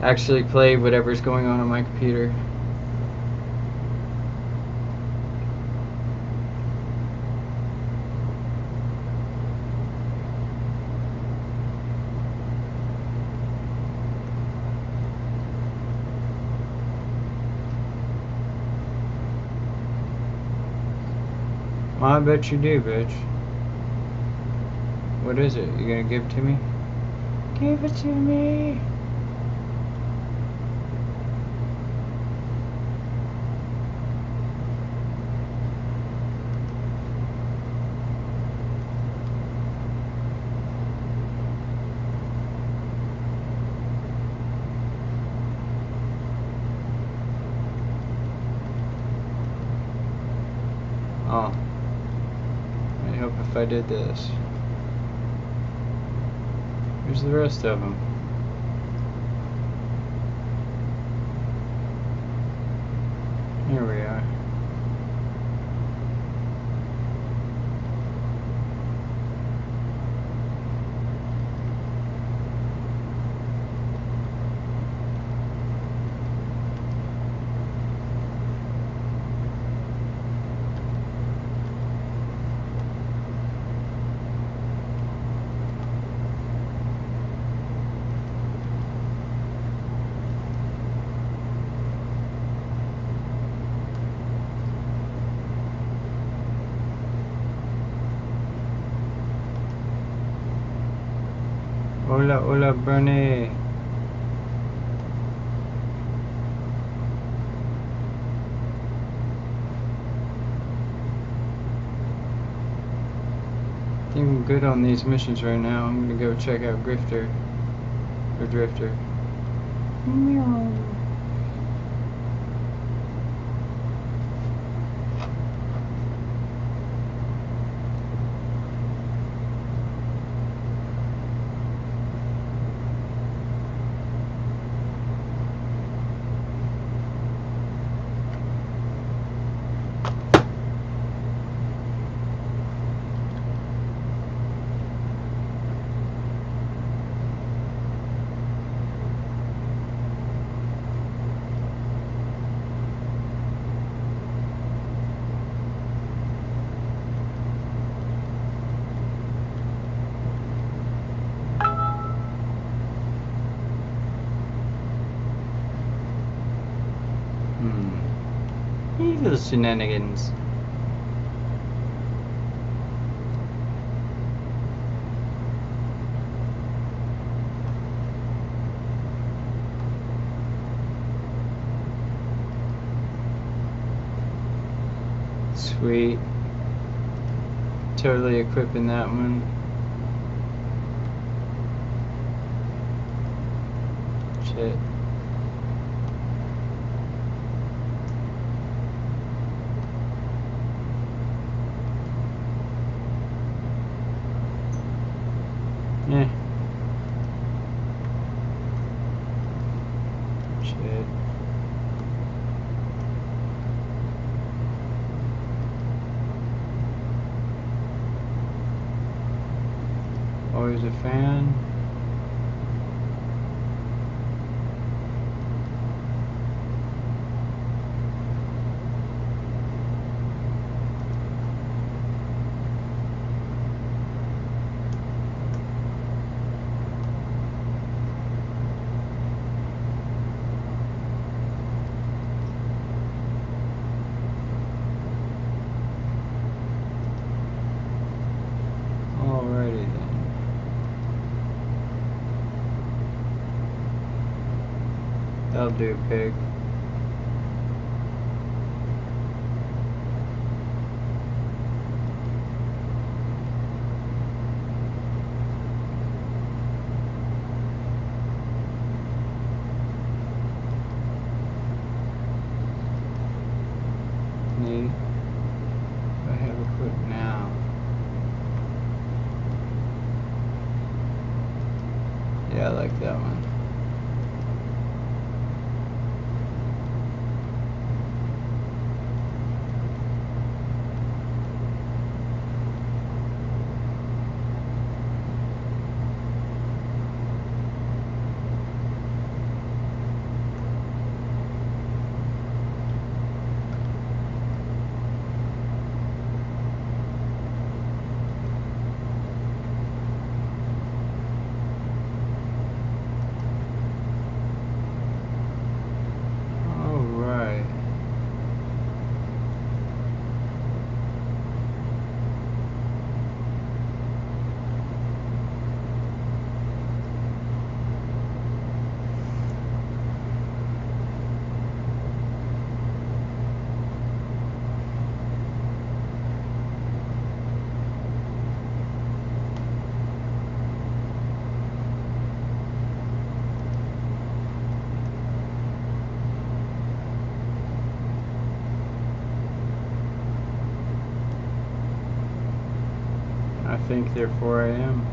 actually play whatever's going on my computer. Well, I bet you do, bitch. What is it? You gonna give it to me? Give it to me! Oh. I hope if I did this. Where's the rest of them? Here we are. Hola, hola, Bernie. I think I'm good on these missions right now. I'm gonna go check out Grifter. Or Drifter. Meow. Evil shenanigans. Sweet. Totally equipping that one. Shit. Eh. Shit. Always a fan. Alrighty then. That'll do, pig. Neat. What do I have equipped now? Yeah, I like that one. Alright. I think therefore I am.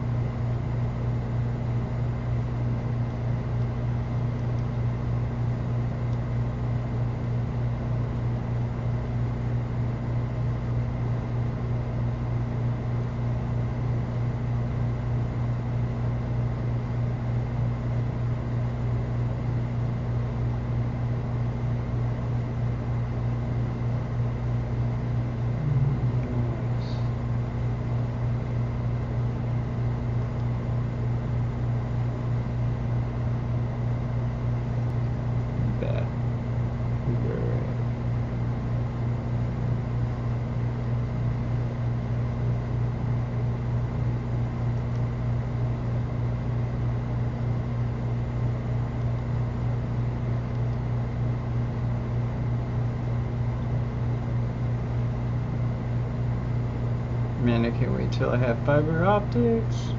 Bet. Great. Man, I can't wait till I have fiber optics.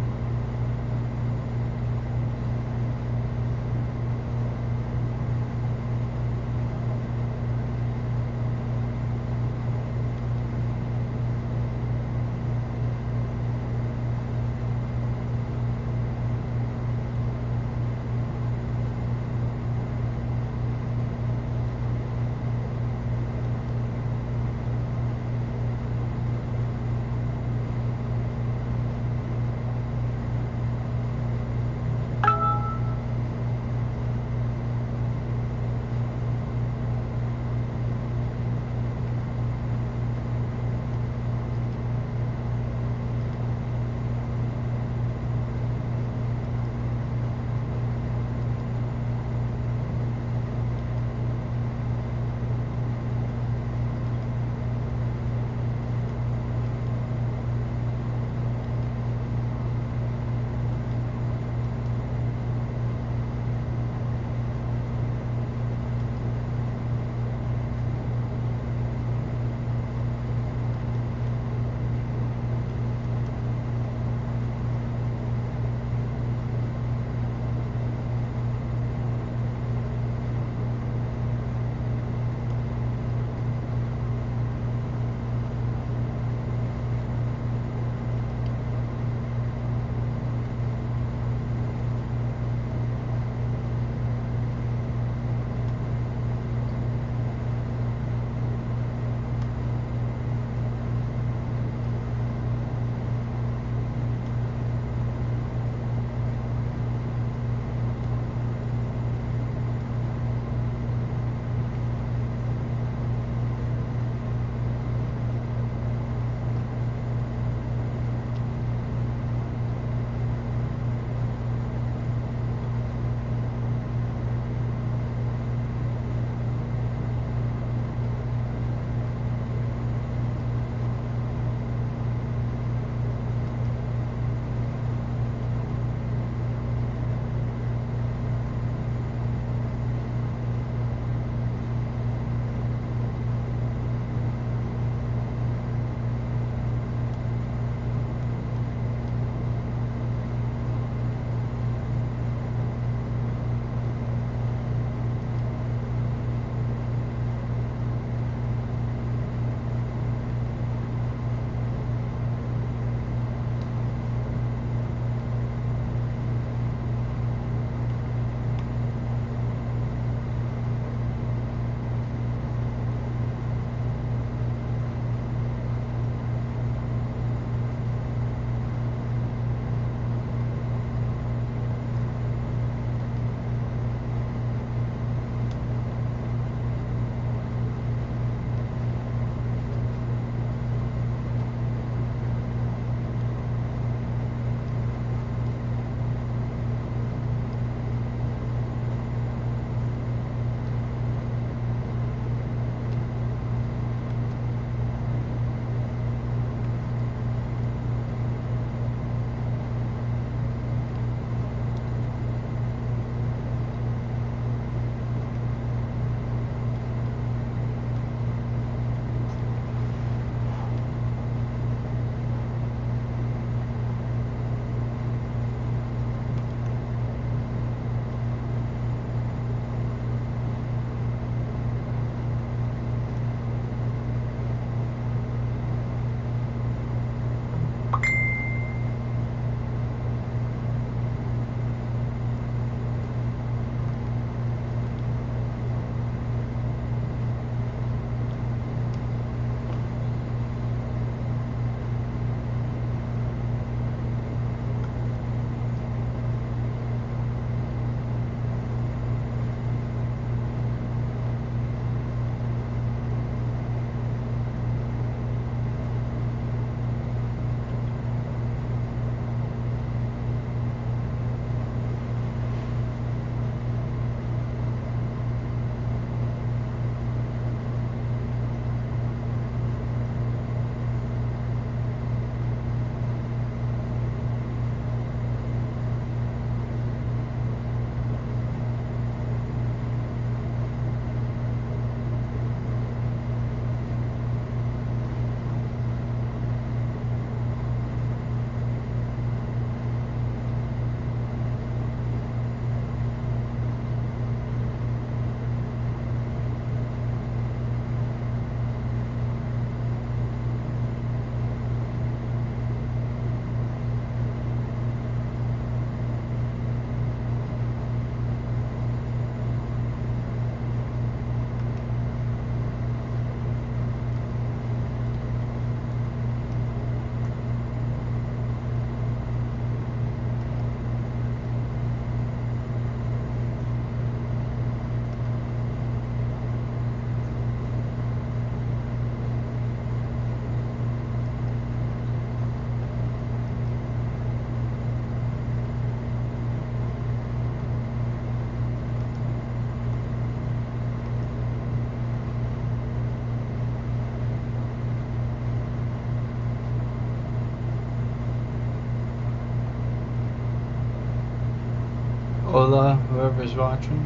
Hola, whoever's watching.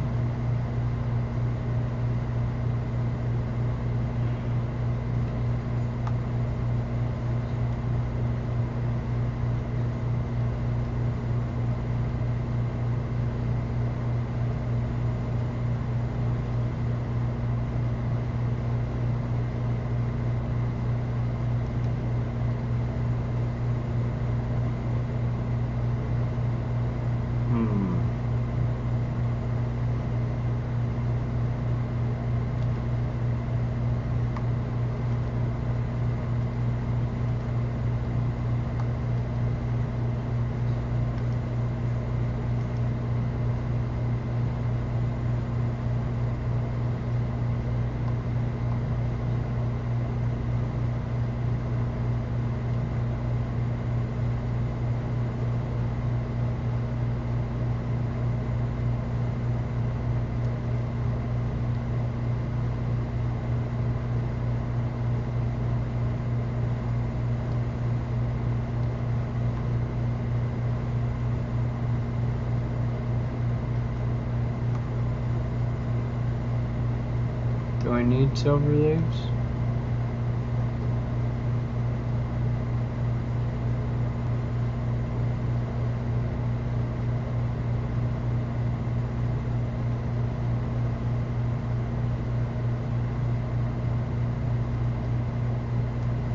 Do I need silver leaves?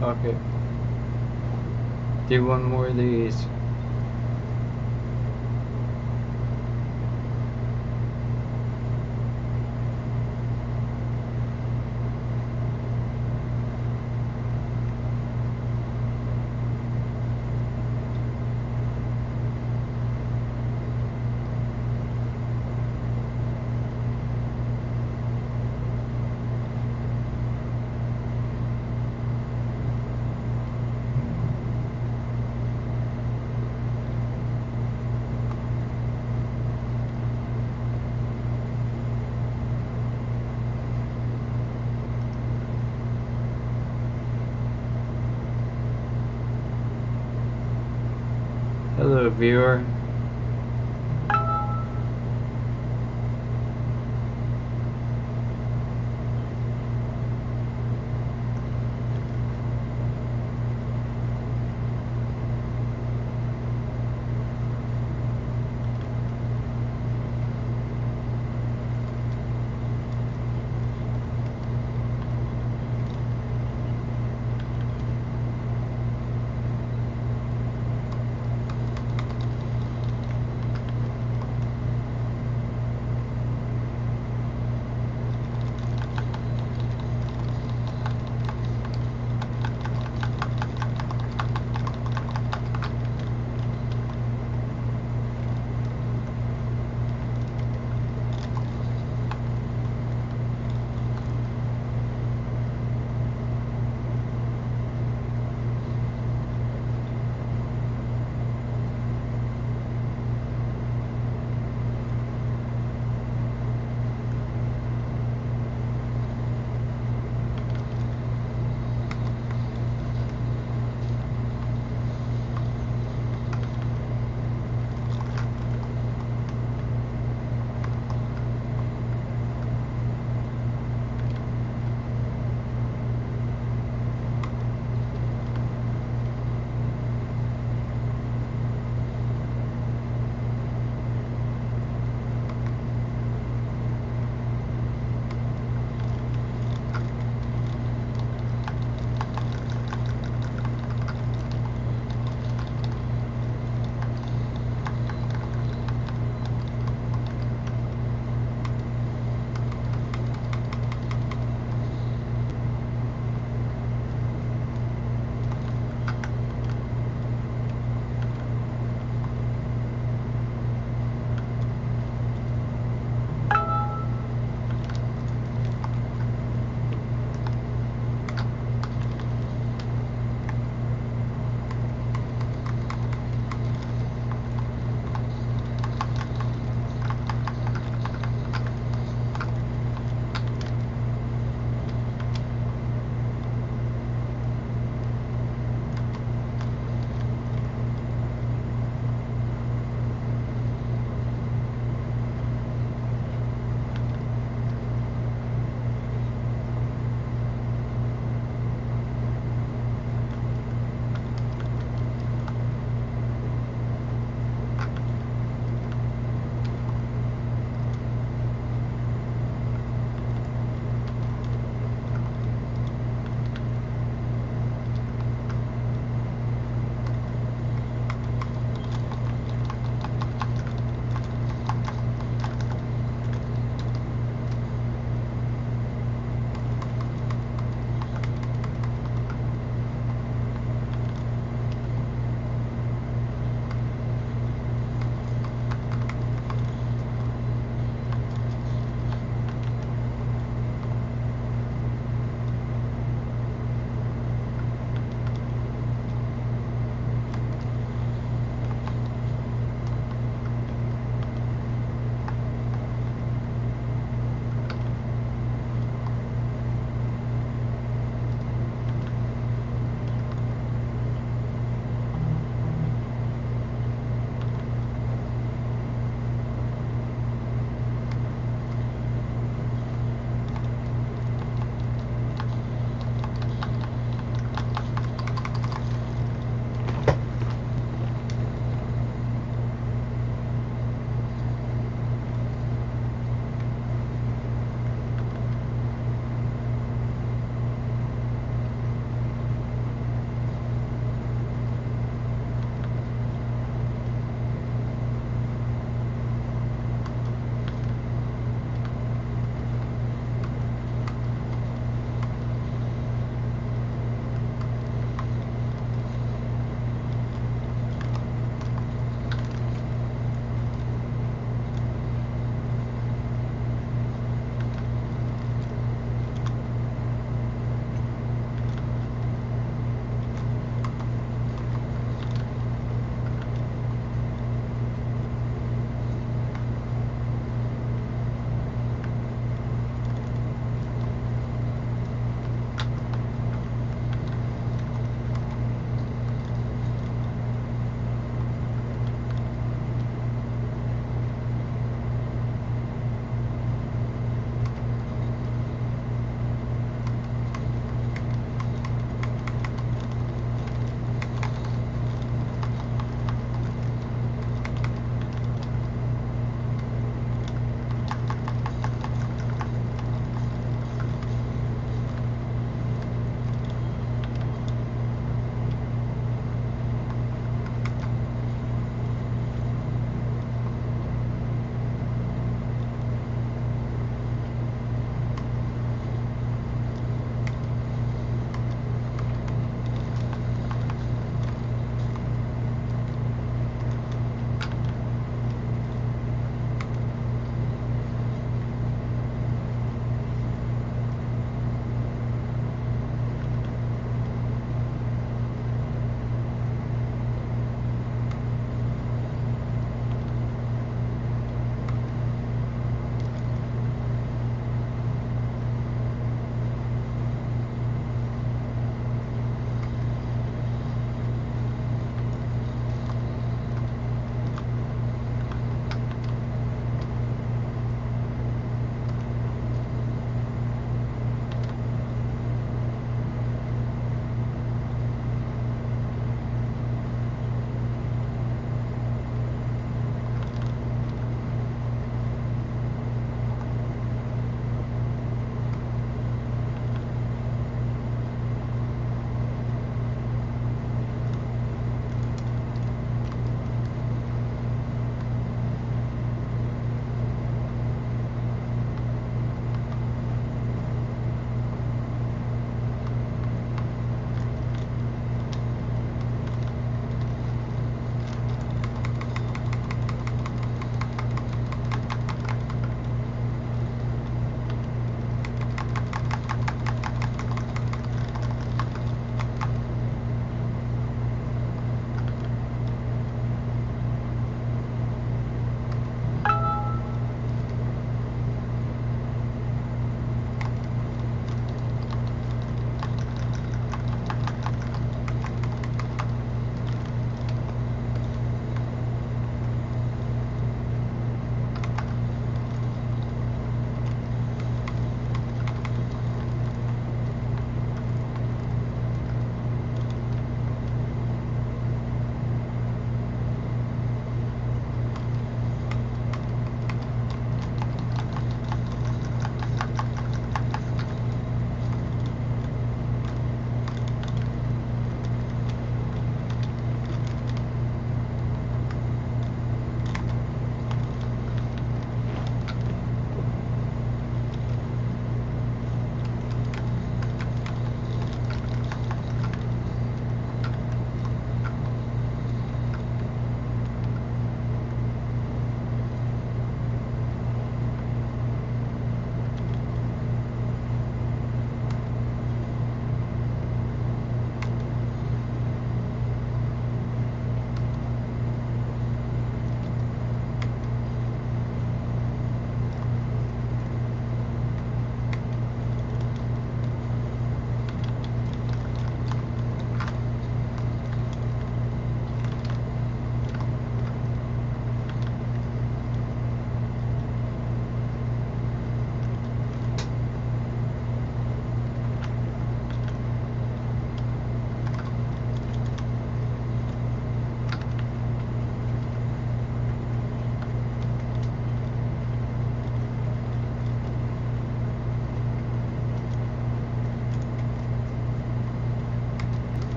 Fuck it. Do one more of these. Hello, viewer.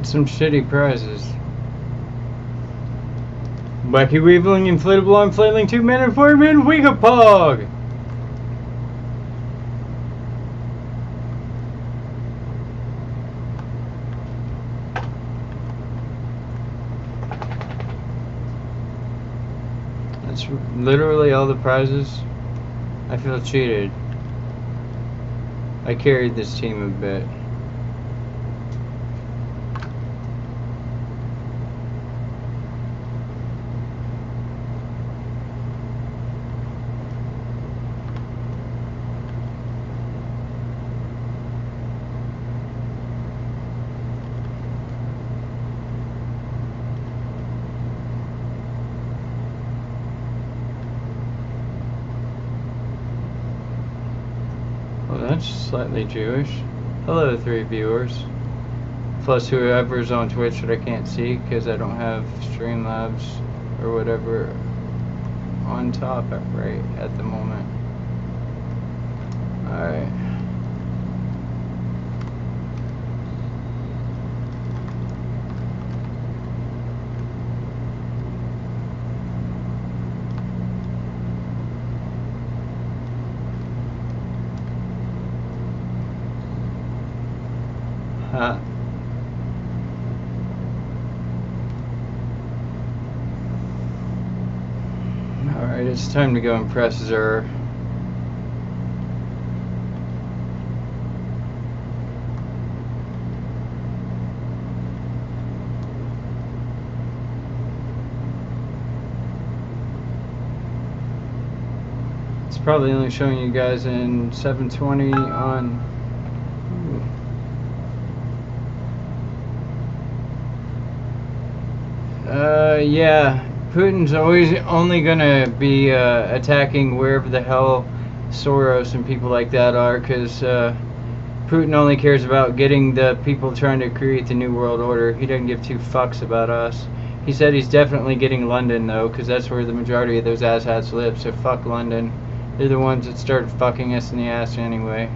It's some shitty prizes. Wacky Weevling, Inflatable Arm Flailing, 2-man and 4-man Wigapog! That's literally all the prizes. I feel cheated. I carried this team a bit. Well, that's slightly Jewish. Hello, 3 viewers. Plus whoever's on Twitch that I can't see because I don't have Streamlabs or whatever on top right at the moment. Alright. Huh. Alright, it's time to go impress Zur. It's probably only showing you guys in 720 on... yeah, Putin's always only gonna be attacking wherever the hell Soros and people like that are, because Putin only cares about getting the people trying to create the New World Order. He doesn't give two fucks about us. He said he's definitely getting London, though, because that's where the majority of those asshats live, so fuck London. They're the ones that started fucking us in the ass anyway.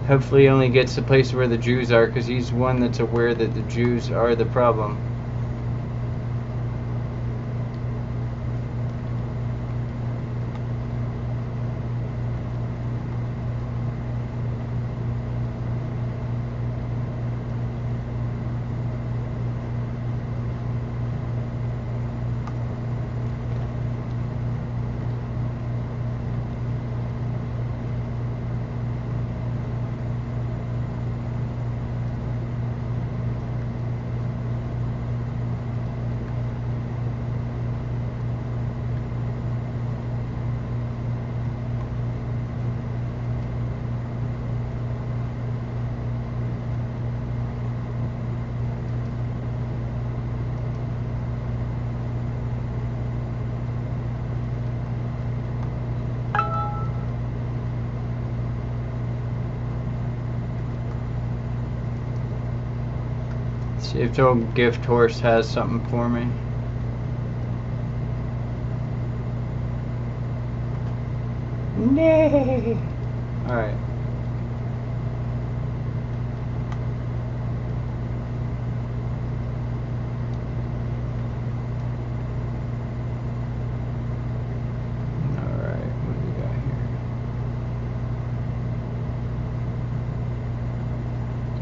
Hopefully he only gets the place where the Jews are, because he's one that's aware that the Jews are the problem. See if the old gift horse has something for me. Nay! Alright. Alright, what do we got here?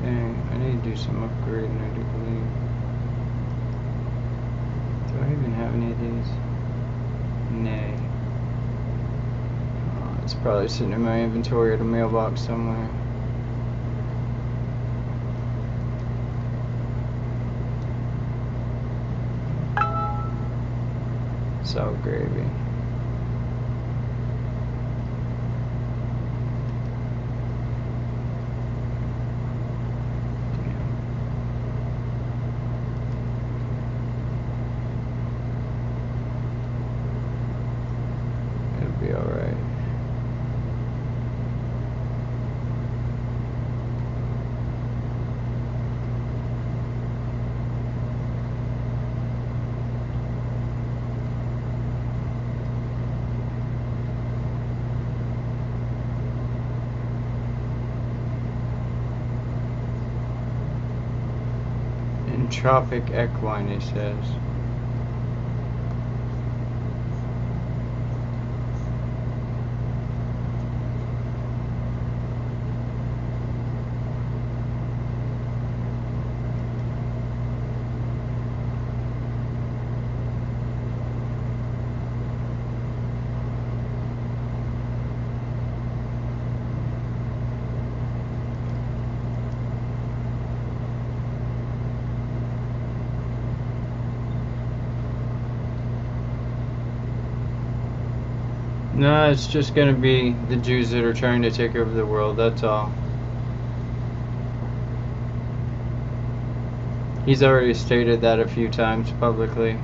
Dang, I need to do some upgrading, I do believe. Do I even have any of these? Nay. Oh, it's probably sitting in my inventory at a mailbox somewhere. Salt gravy. It'll be alright. Tropic equine, it says. No, it's just gonna be the Jews that are trying to take over the world, that's all. He's already stated that a few times publicly.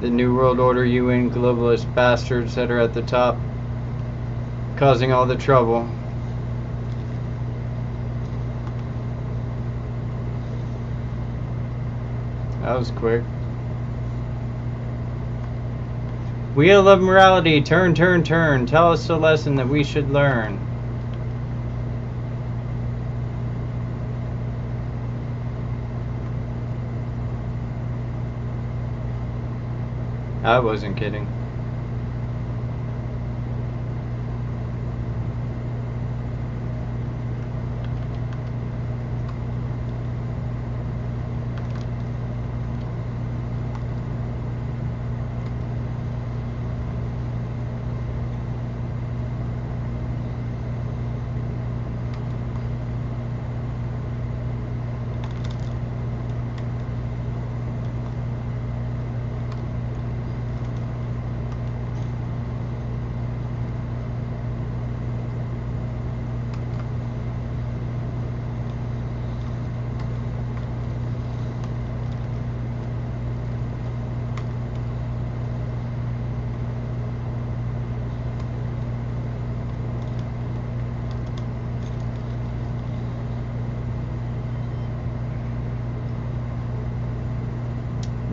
The New World Order UN globalist bastards that are at the top, causing all the trouble. That was quick. Wheel of morality, turn, turn, turn. Tell us the lesson that we should learn. I wasn't kidding.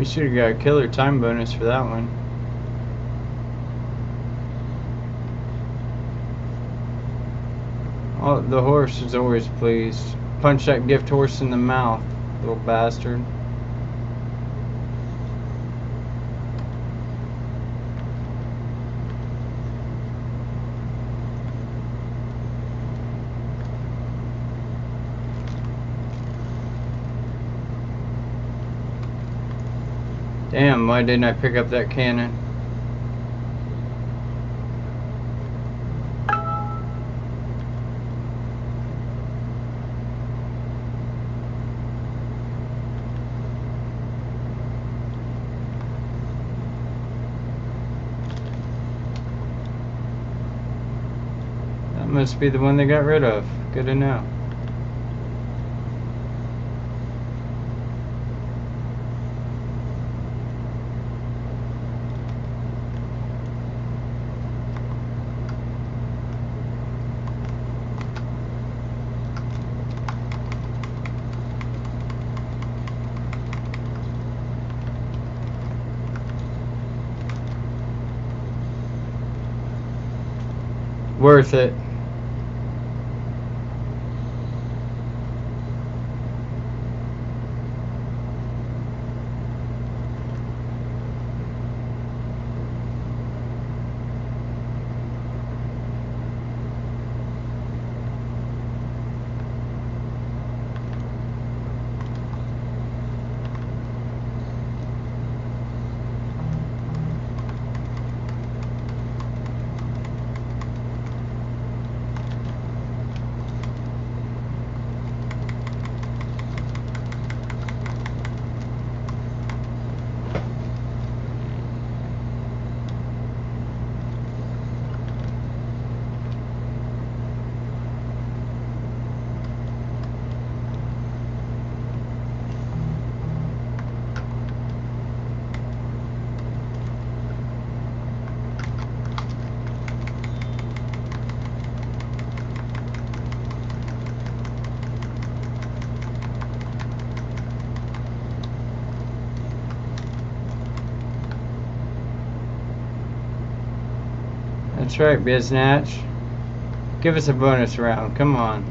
We should have got a killer time bonus for that one. Oh, the horse is always pleased. Punch that gift horse in the mouth, little bastard. Damn, why didn't I pick up that cannon? That must be the one they got rid of. Good to know. Worth it. That's right, Biznatch. Give us a bonus round, come on.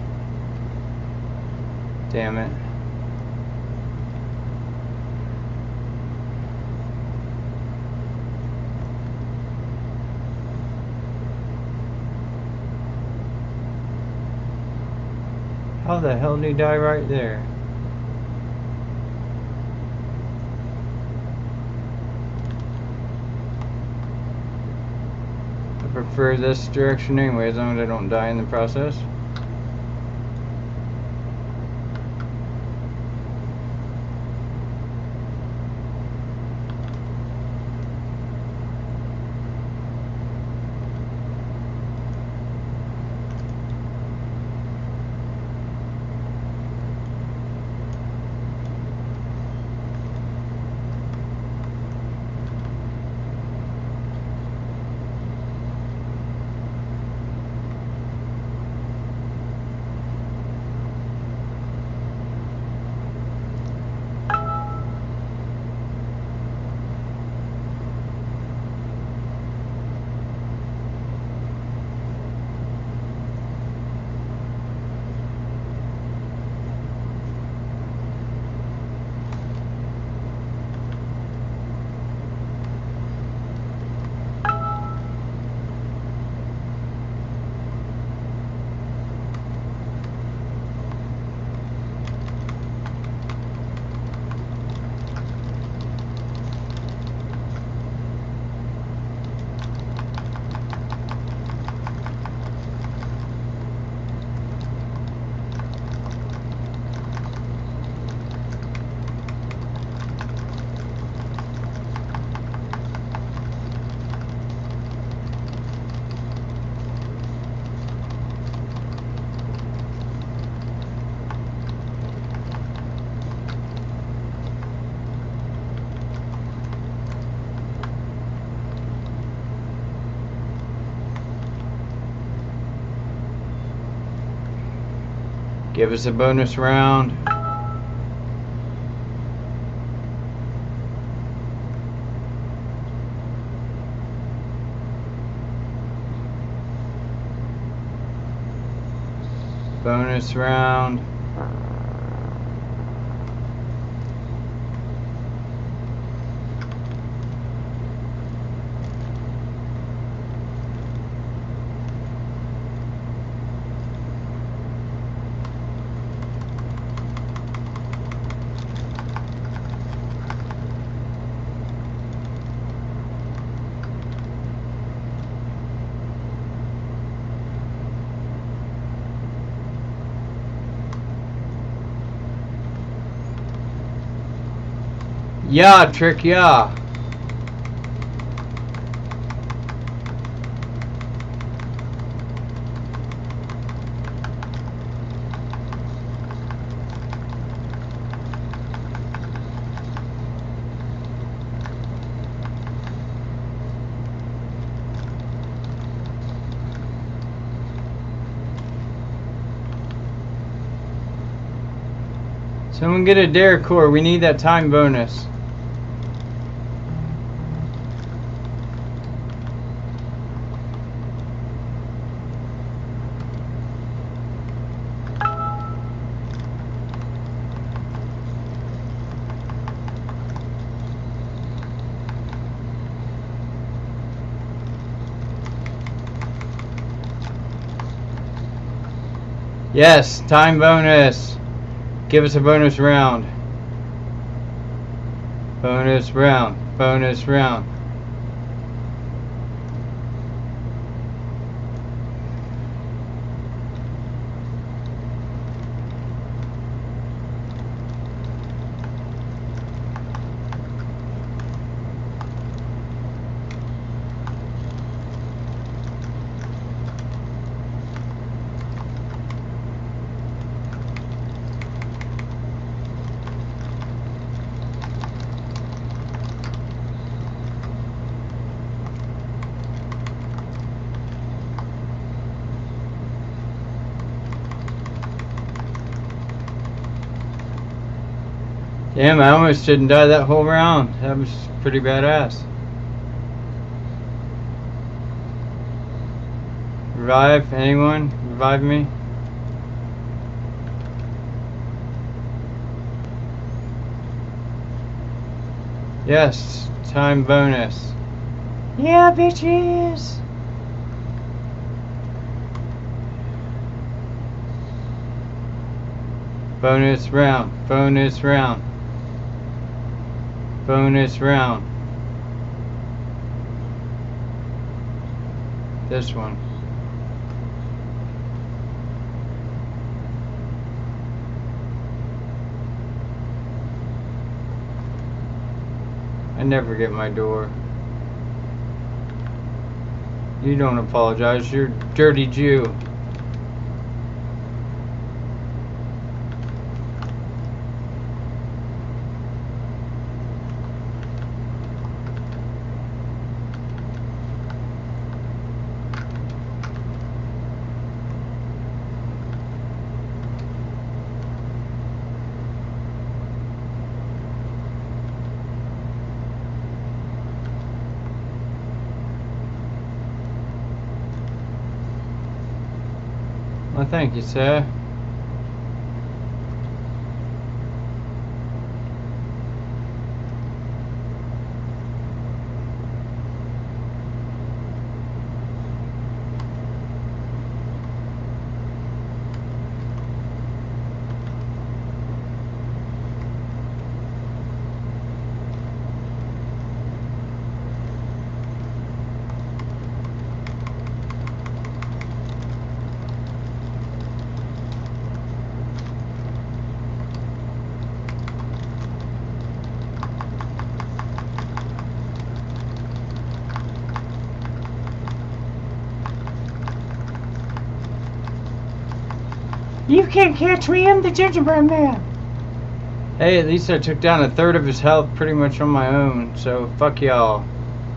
Damn it. How the hell did he die right there? I prefer this direction anyway, as long as I don't die in the process. Give us a bonus round. Bonus round. Yeah, trick, yeah. Someone get a dare core. We need that time bonus. Yes, time bonus. Give us a bonus round. Bonus round. Bonus round. Damn, I almost didn't die that whole round. That was pretty badass. Revive, anyone? Revive me? Yes, time bonus. Yeah, bitches! Bonus round, bonus round. Bonus round. This one. I never get my door. You don't apologize, you're a dirty Jew. Well, thank you, sir. You can't catch me, I'm the gingerbread man. Hey, at least I took down a third of his health pretty much on my own, so fuck y'all.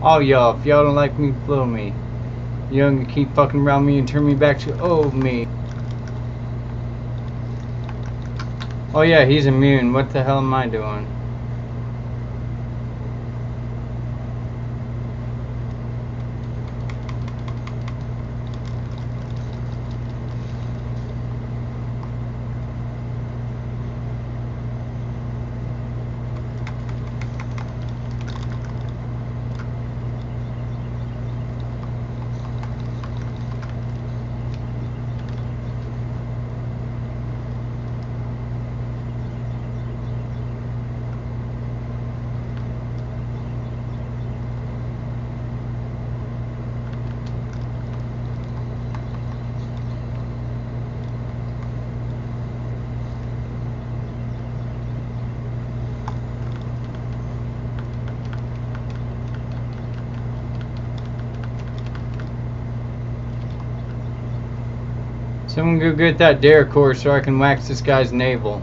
All y'all, if y'all don't like me, blow me. You don't keep fucking around me and turn me back to old me. Oh yeah, he's immune. What the hell am I doing? Someone go get that dare core so I can wax this guy's navel.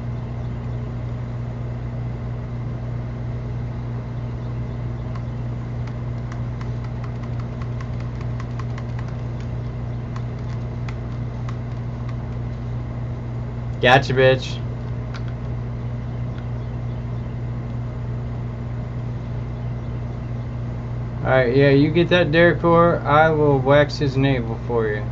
Gotcha, bitch. Alright, yeah, you get that dare core, I will wax his navel for you.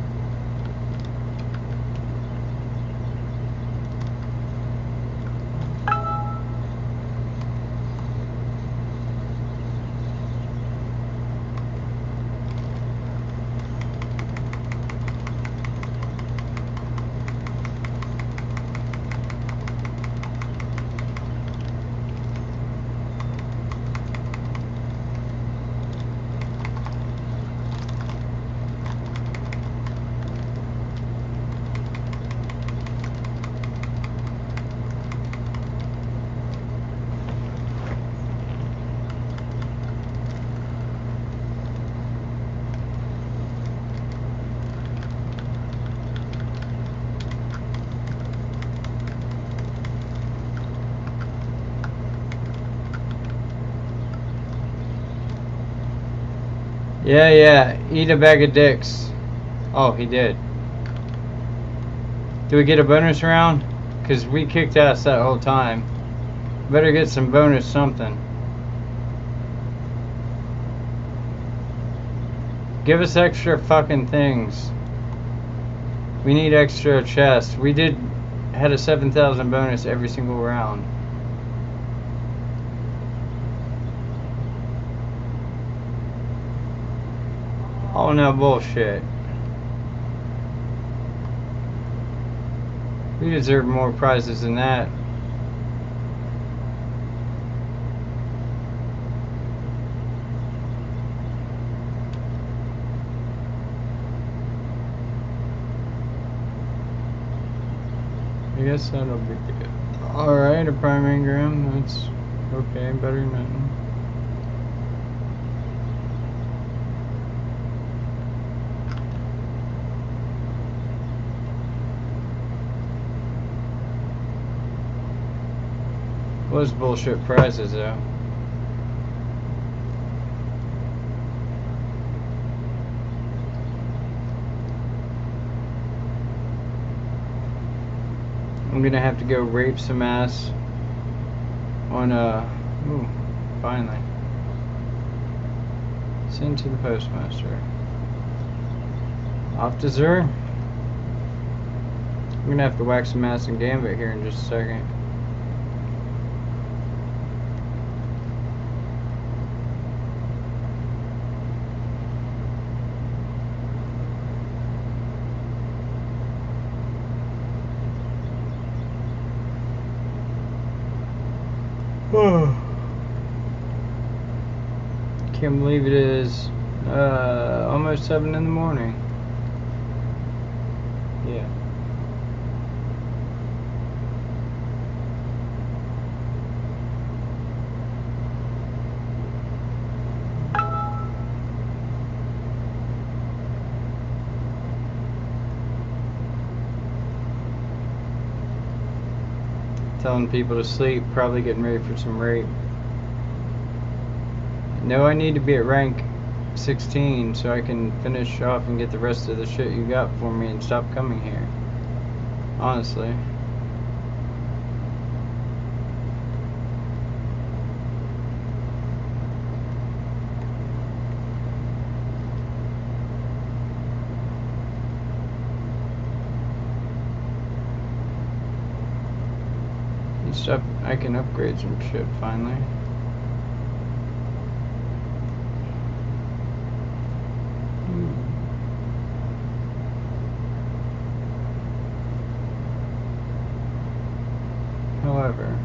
Yeah, eat a bag of dicks. Oh, he did. Do we get a bonus round? Because we kicked ass that whole time. Better get some bonus something. Give us extra fucking things. We need extra chests. We had a 7,000 bonus every single round. Oh no, bullshit. We deserve more prizes than that. I guess that'll be good. Alright, a prime engram, that's okay, better than nothing. Those bullshit prizes though. I'm gonna have to go rape some ass on ooh, finally. Send to the postmaster. Off to Zur. I'm gonna have to whack some ass in Gambit here in just a second. Can't believe it is almost 7 in the morning. Yeah. Telling people to sleep, probably getting ready for some rape. No, I need to be at rank 16 so I can finish off and get the rest of the shit you got for me and stop coming here. Honestly. Stuff I can upgrade some shit finally. However,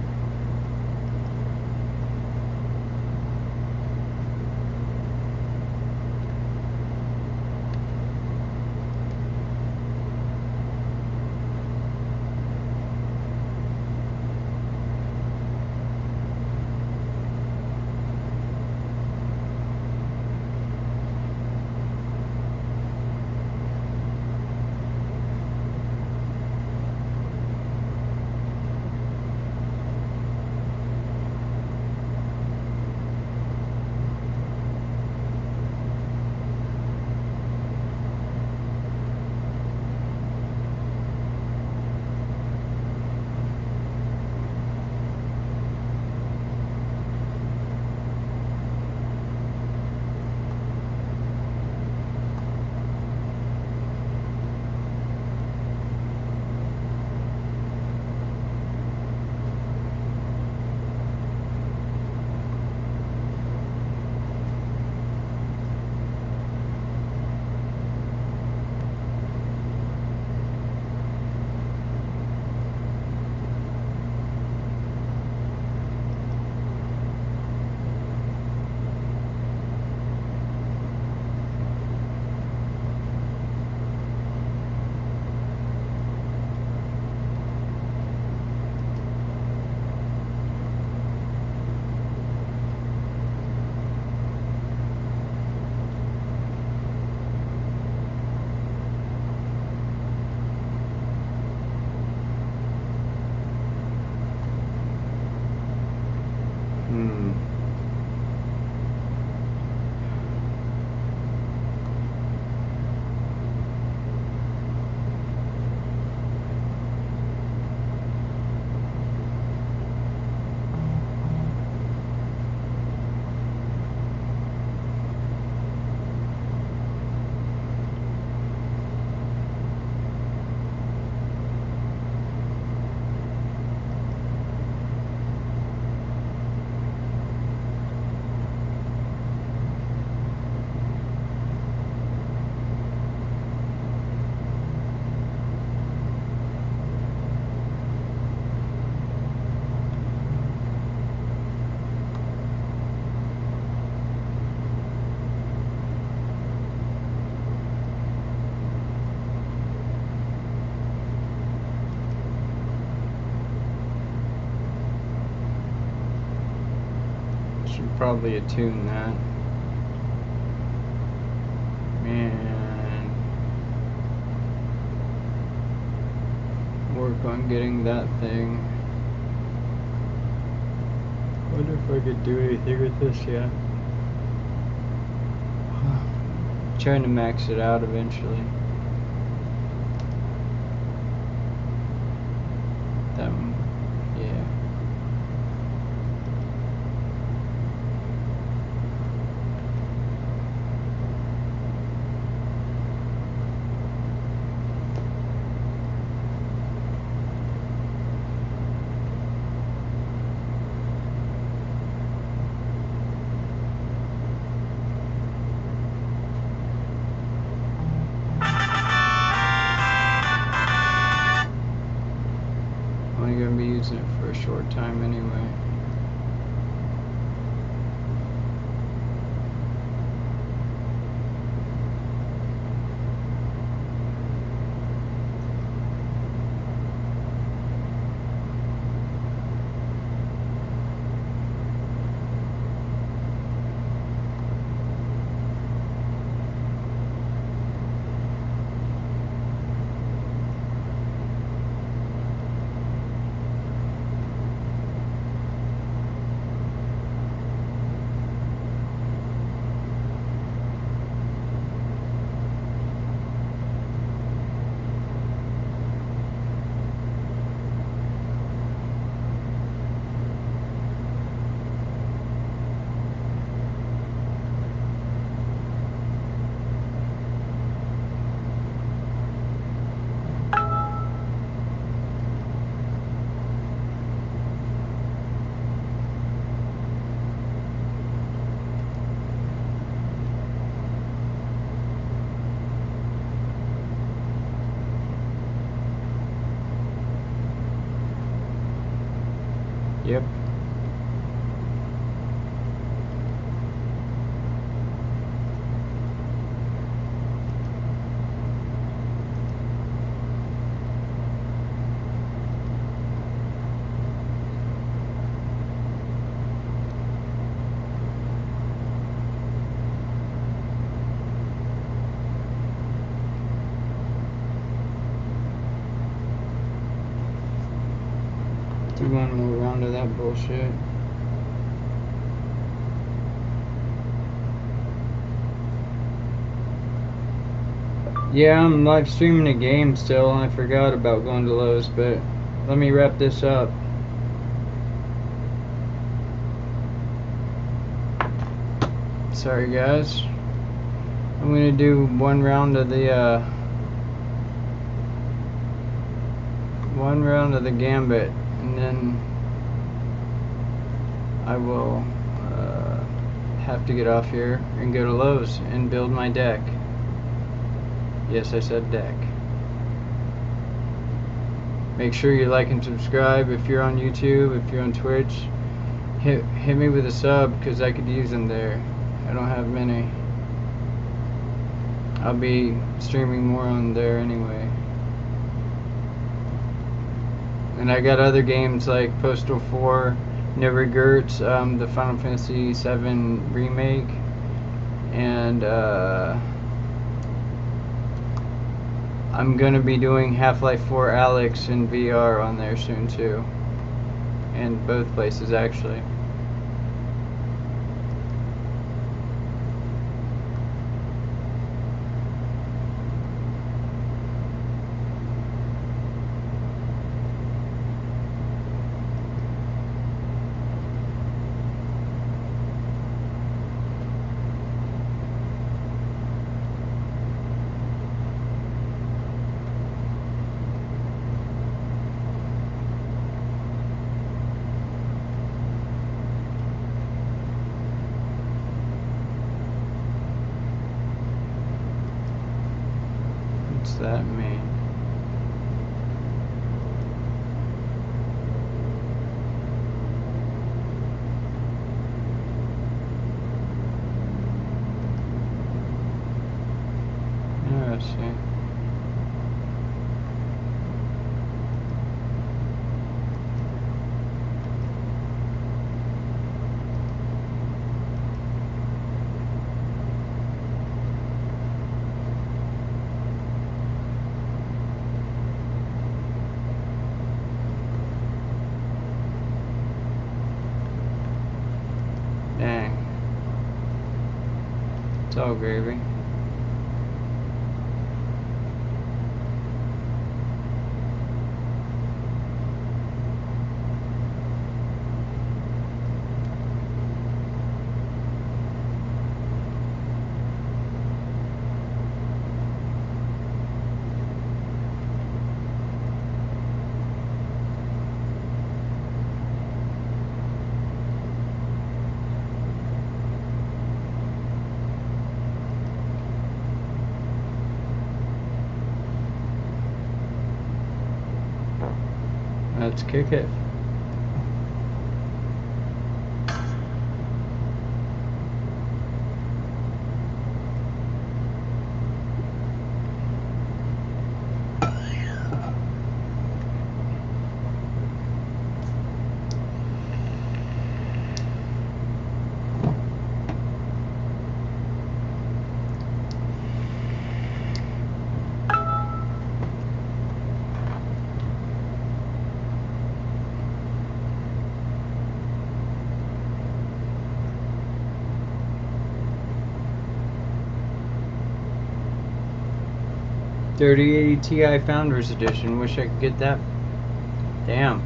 probably attune that. And work on getting that thing. Wonder if I could do anything with this yet. Trying to max it out eventually. That one, yeah. Only gonna be using it for a short time anyway. Yep. Do one more round of that bullshit. Yeah, I'm live streaming a game still. I forgot about going to Lowe's, but let me wrap this up. Sorry guys. I'm gonna do one round of the gambit, and then I will have to get off here and go to Lowe's and build my deck. Yes, I said deck. Make sure you like and subscribe if you're on YouTube, if you're on Twitch. Hit me with a sub, because I could use them there. I don't have many. I'll be streaming more on there anyway. And I got other games like Postal 4, Never Gertz, the Final Fantasy VII remake, and I'm gonna be doing Half Life Alyxx in VR on there soon too. And both places actually. What's that mean? Oh, I see. It's all gravy. Let's kick it. .3080 Ti Founders Edition. Wish I could get that. Damn.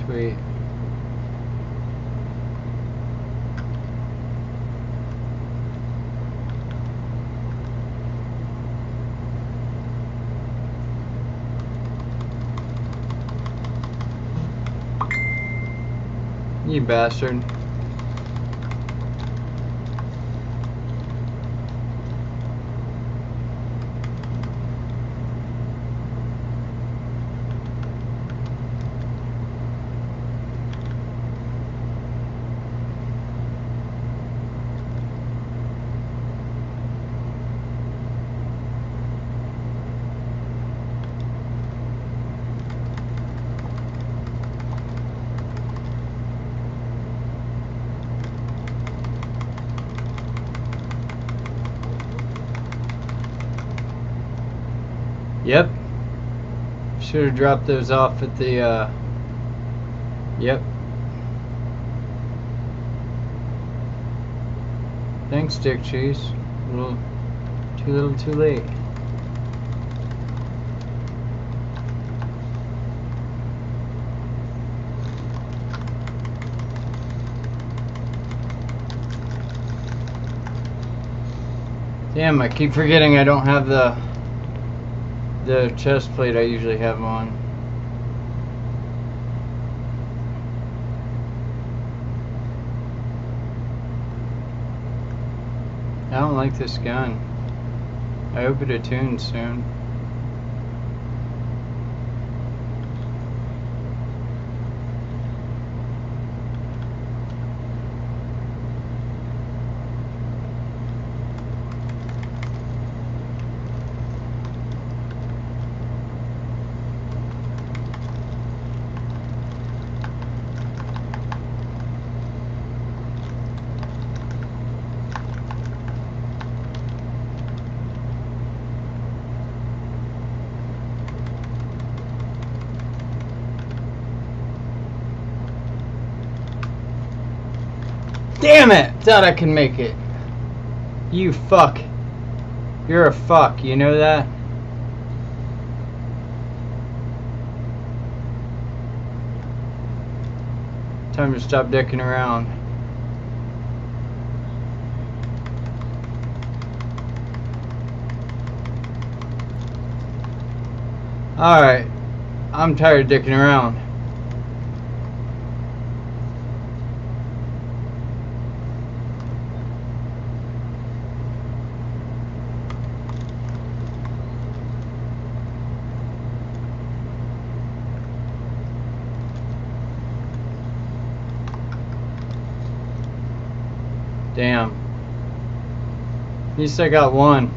Sweet. You bastard. Yep. Should have dropped those off at the, yep. Thanks, Dick Cheese. Too little, too late. Damn, I keep forgetting I don't have the chest plate I usually have on. I don't like this gun. I hope it attunes soon. Damn it! Thought I could make it. You fuck. You're a fuck, you know that? Time to stop dicking around. Alright. I'm tired of dicking around. Damn. At least I got one.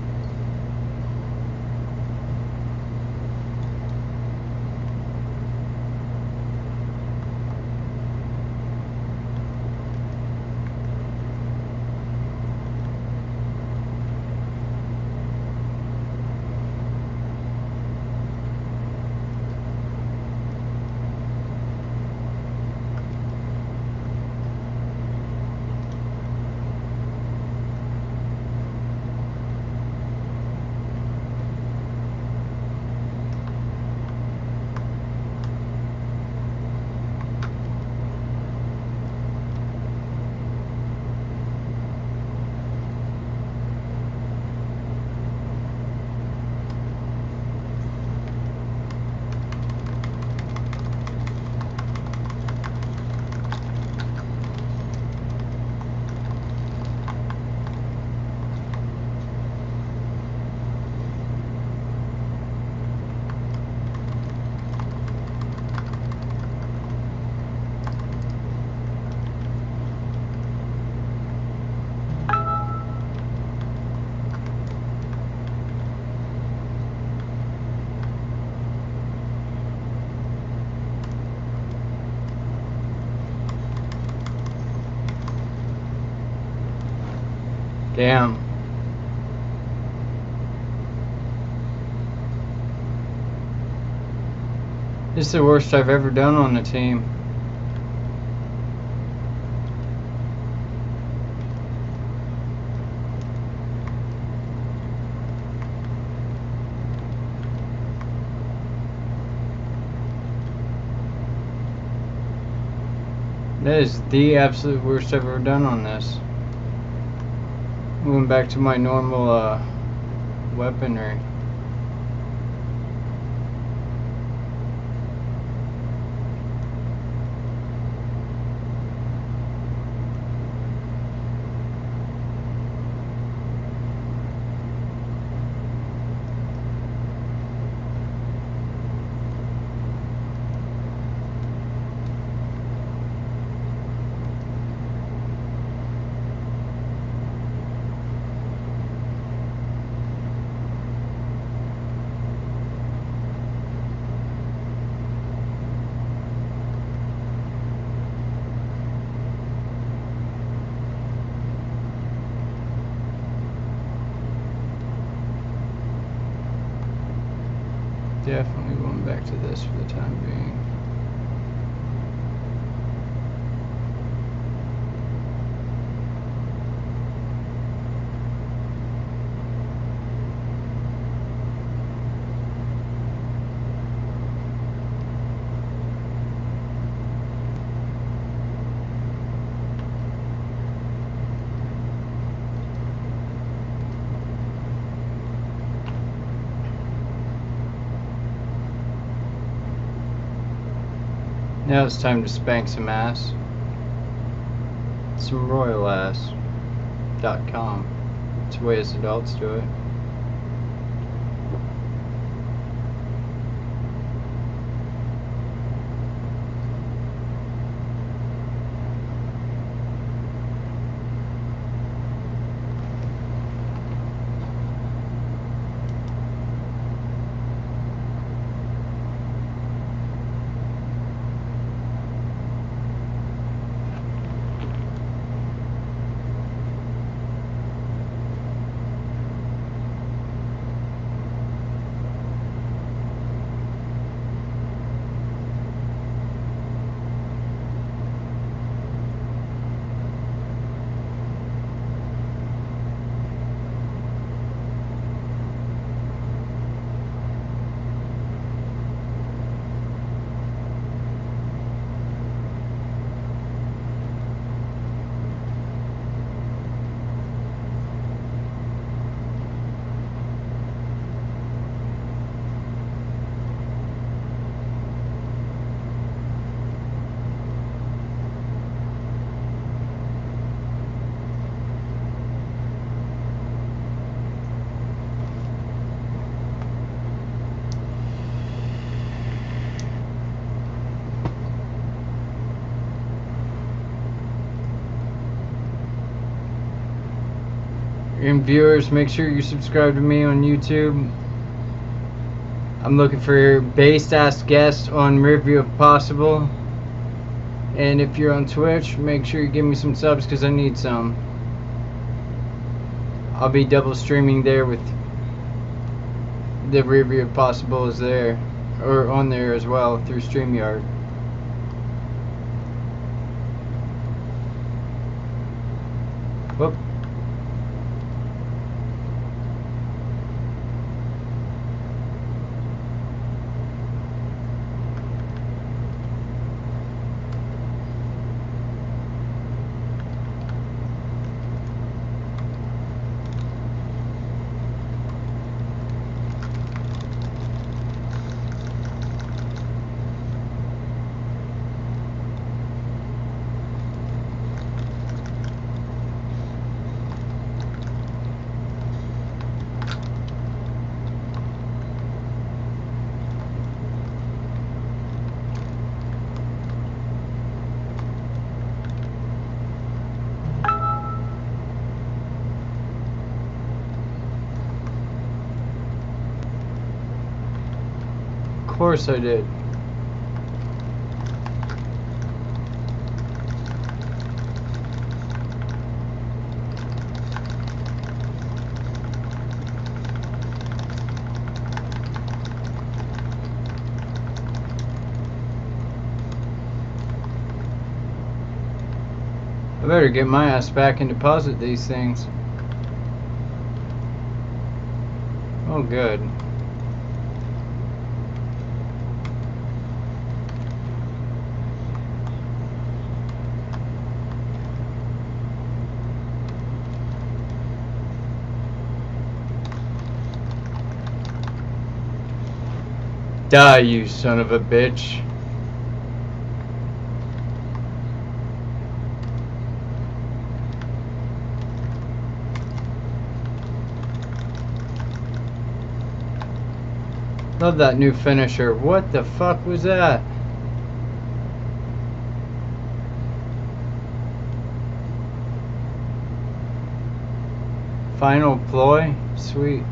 Damn. This is the worst I've ever done on the team. That is the absolute worst I've ever done on this. Moving back to my normal weaponry. Definitely going back to this for the time being. Now it's time to spank some ass. Some royalass.com. It's the way as adults do it. And viewers, make sure you subscribe to me on YouTube. I'm looking for based ass guests on review if possible. And if you're on Twitch, make sure you give me some subs because I need some. I'll be double streaming there with the review if possible is there, or on there as well through StreamYard. Whoop. Of course I did. I better get my ass back and deposit these things. Oh, good. Die, you son of a bitch. Love that new finisher. What the fuck was that? Final ploy? Sweet.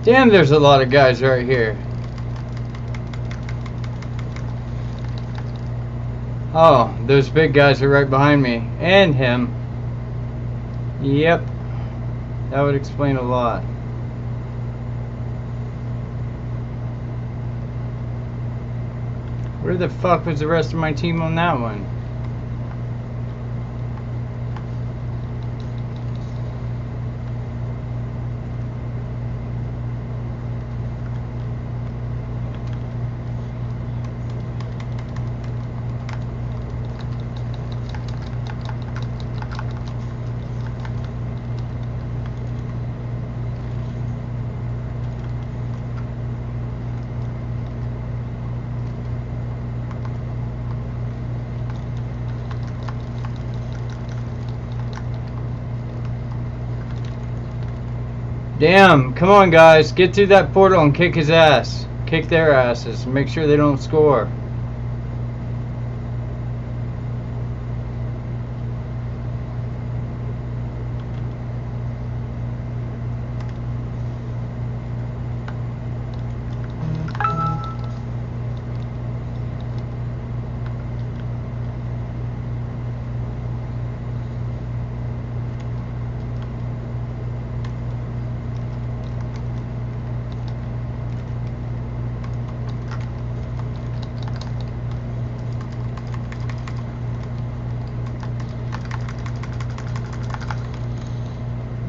Damn, there's a lot of guys right here. Oh, those big guys are right behind me. And him. Yep. That would explain a lot. Where the fuck was the rest of my team on that one? Damn, come on guys, get through that portal and kick his ass. Kick their asses, make sure they don't score.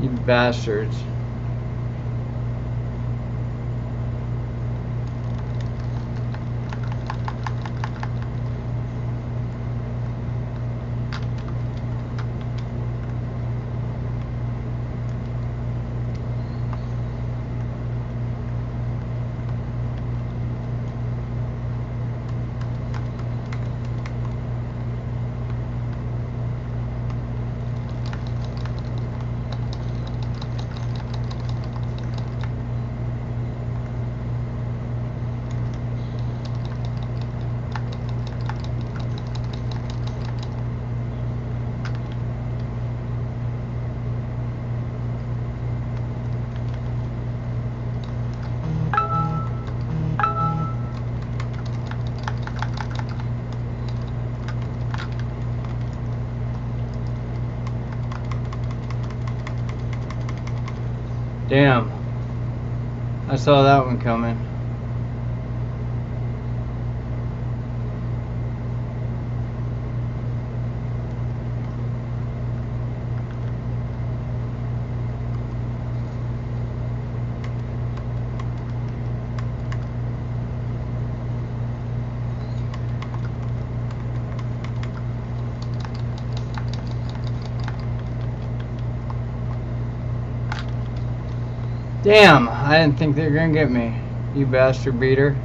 You bastards. Damn. I saw that one coming. Damn, I didn't think they were gonna get me, you bastard beater.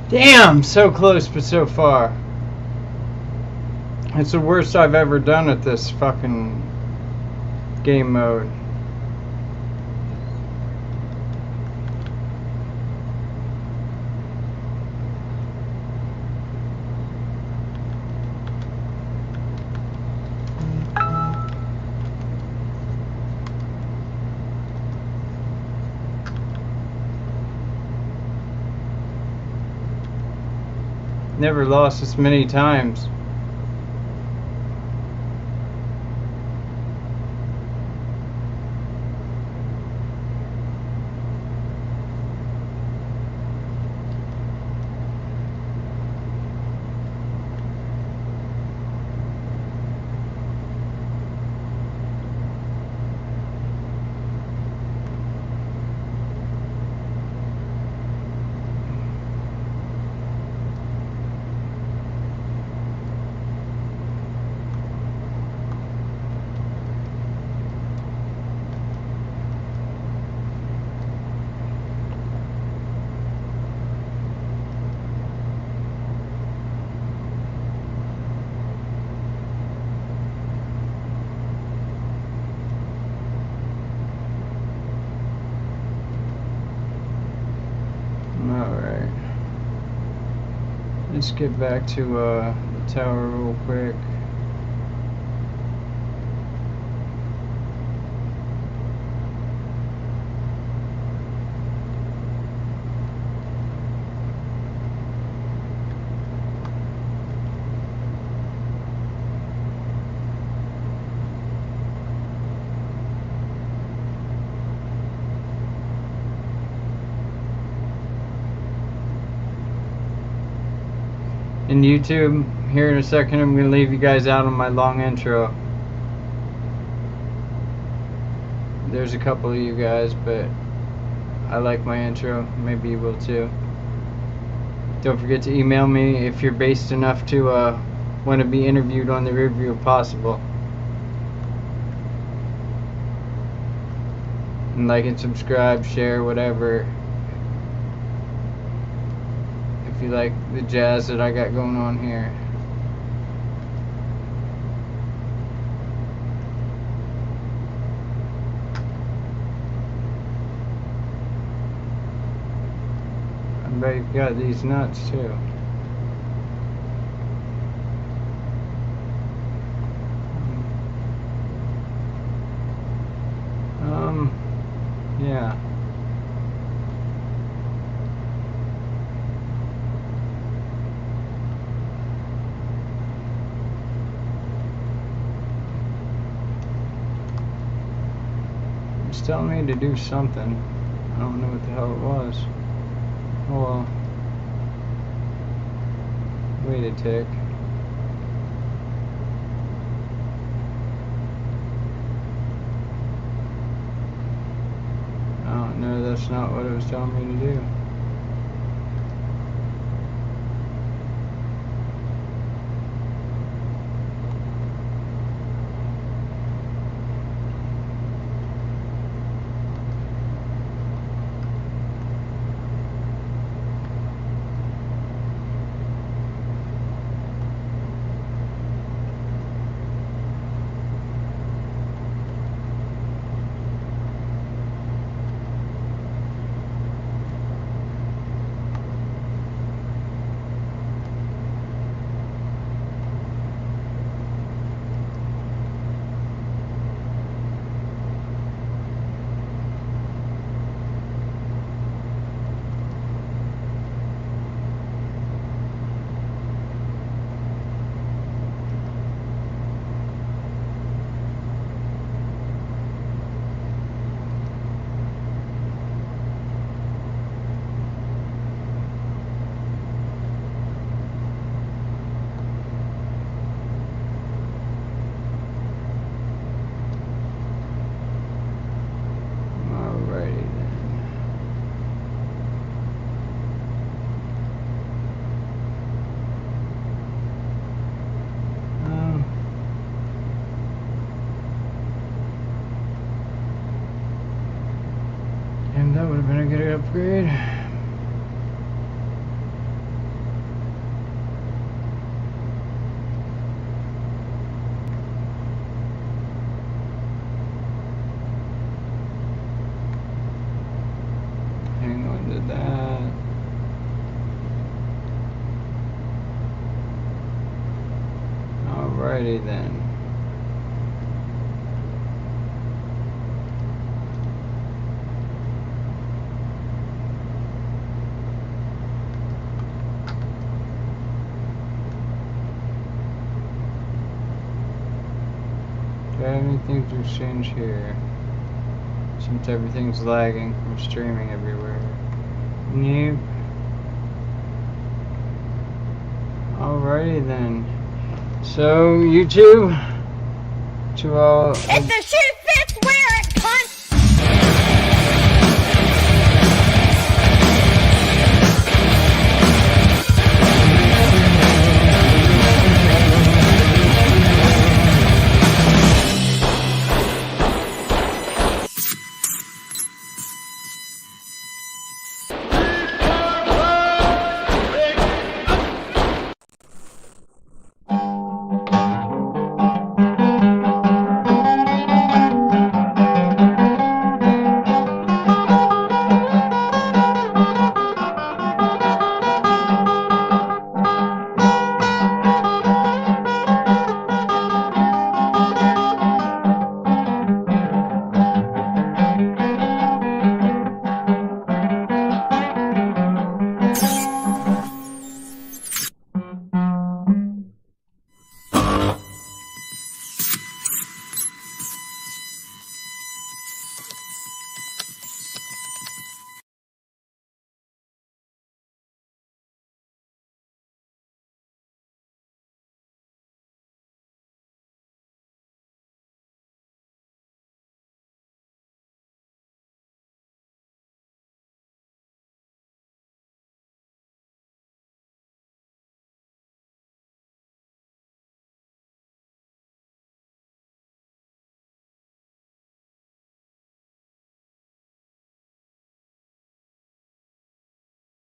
Damn, so close but so far. It's the worst I've ever done at this fucking game mode. Never lost this many times. Alright. Let's get back to the tower real quick. In YouTube, here in a second, I'm going to leave you guys out on my long intro. There's a couple of you guys, but I like my intro. Maybe you will too. Don't forget to email me if you're based enough to want to be interviewed on the review if possible. And like and subscribe, share, whatever. If you like the jazz that I got going on here. I bet you've got these nuts too. Yeah. It's telling me to do something. I don't know what the hell it was. Oh well. Wait a tick. Oh no, that's not what it was telling me to do. And that would have been a good upgrade. Alrighty then. Do I have anything to exchange here? Since everything's lagging from streaming everywhere. Nope. Alrighty then. So, YouTube, to all. If the shoe fits, wear it, cunt!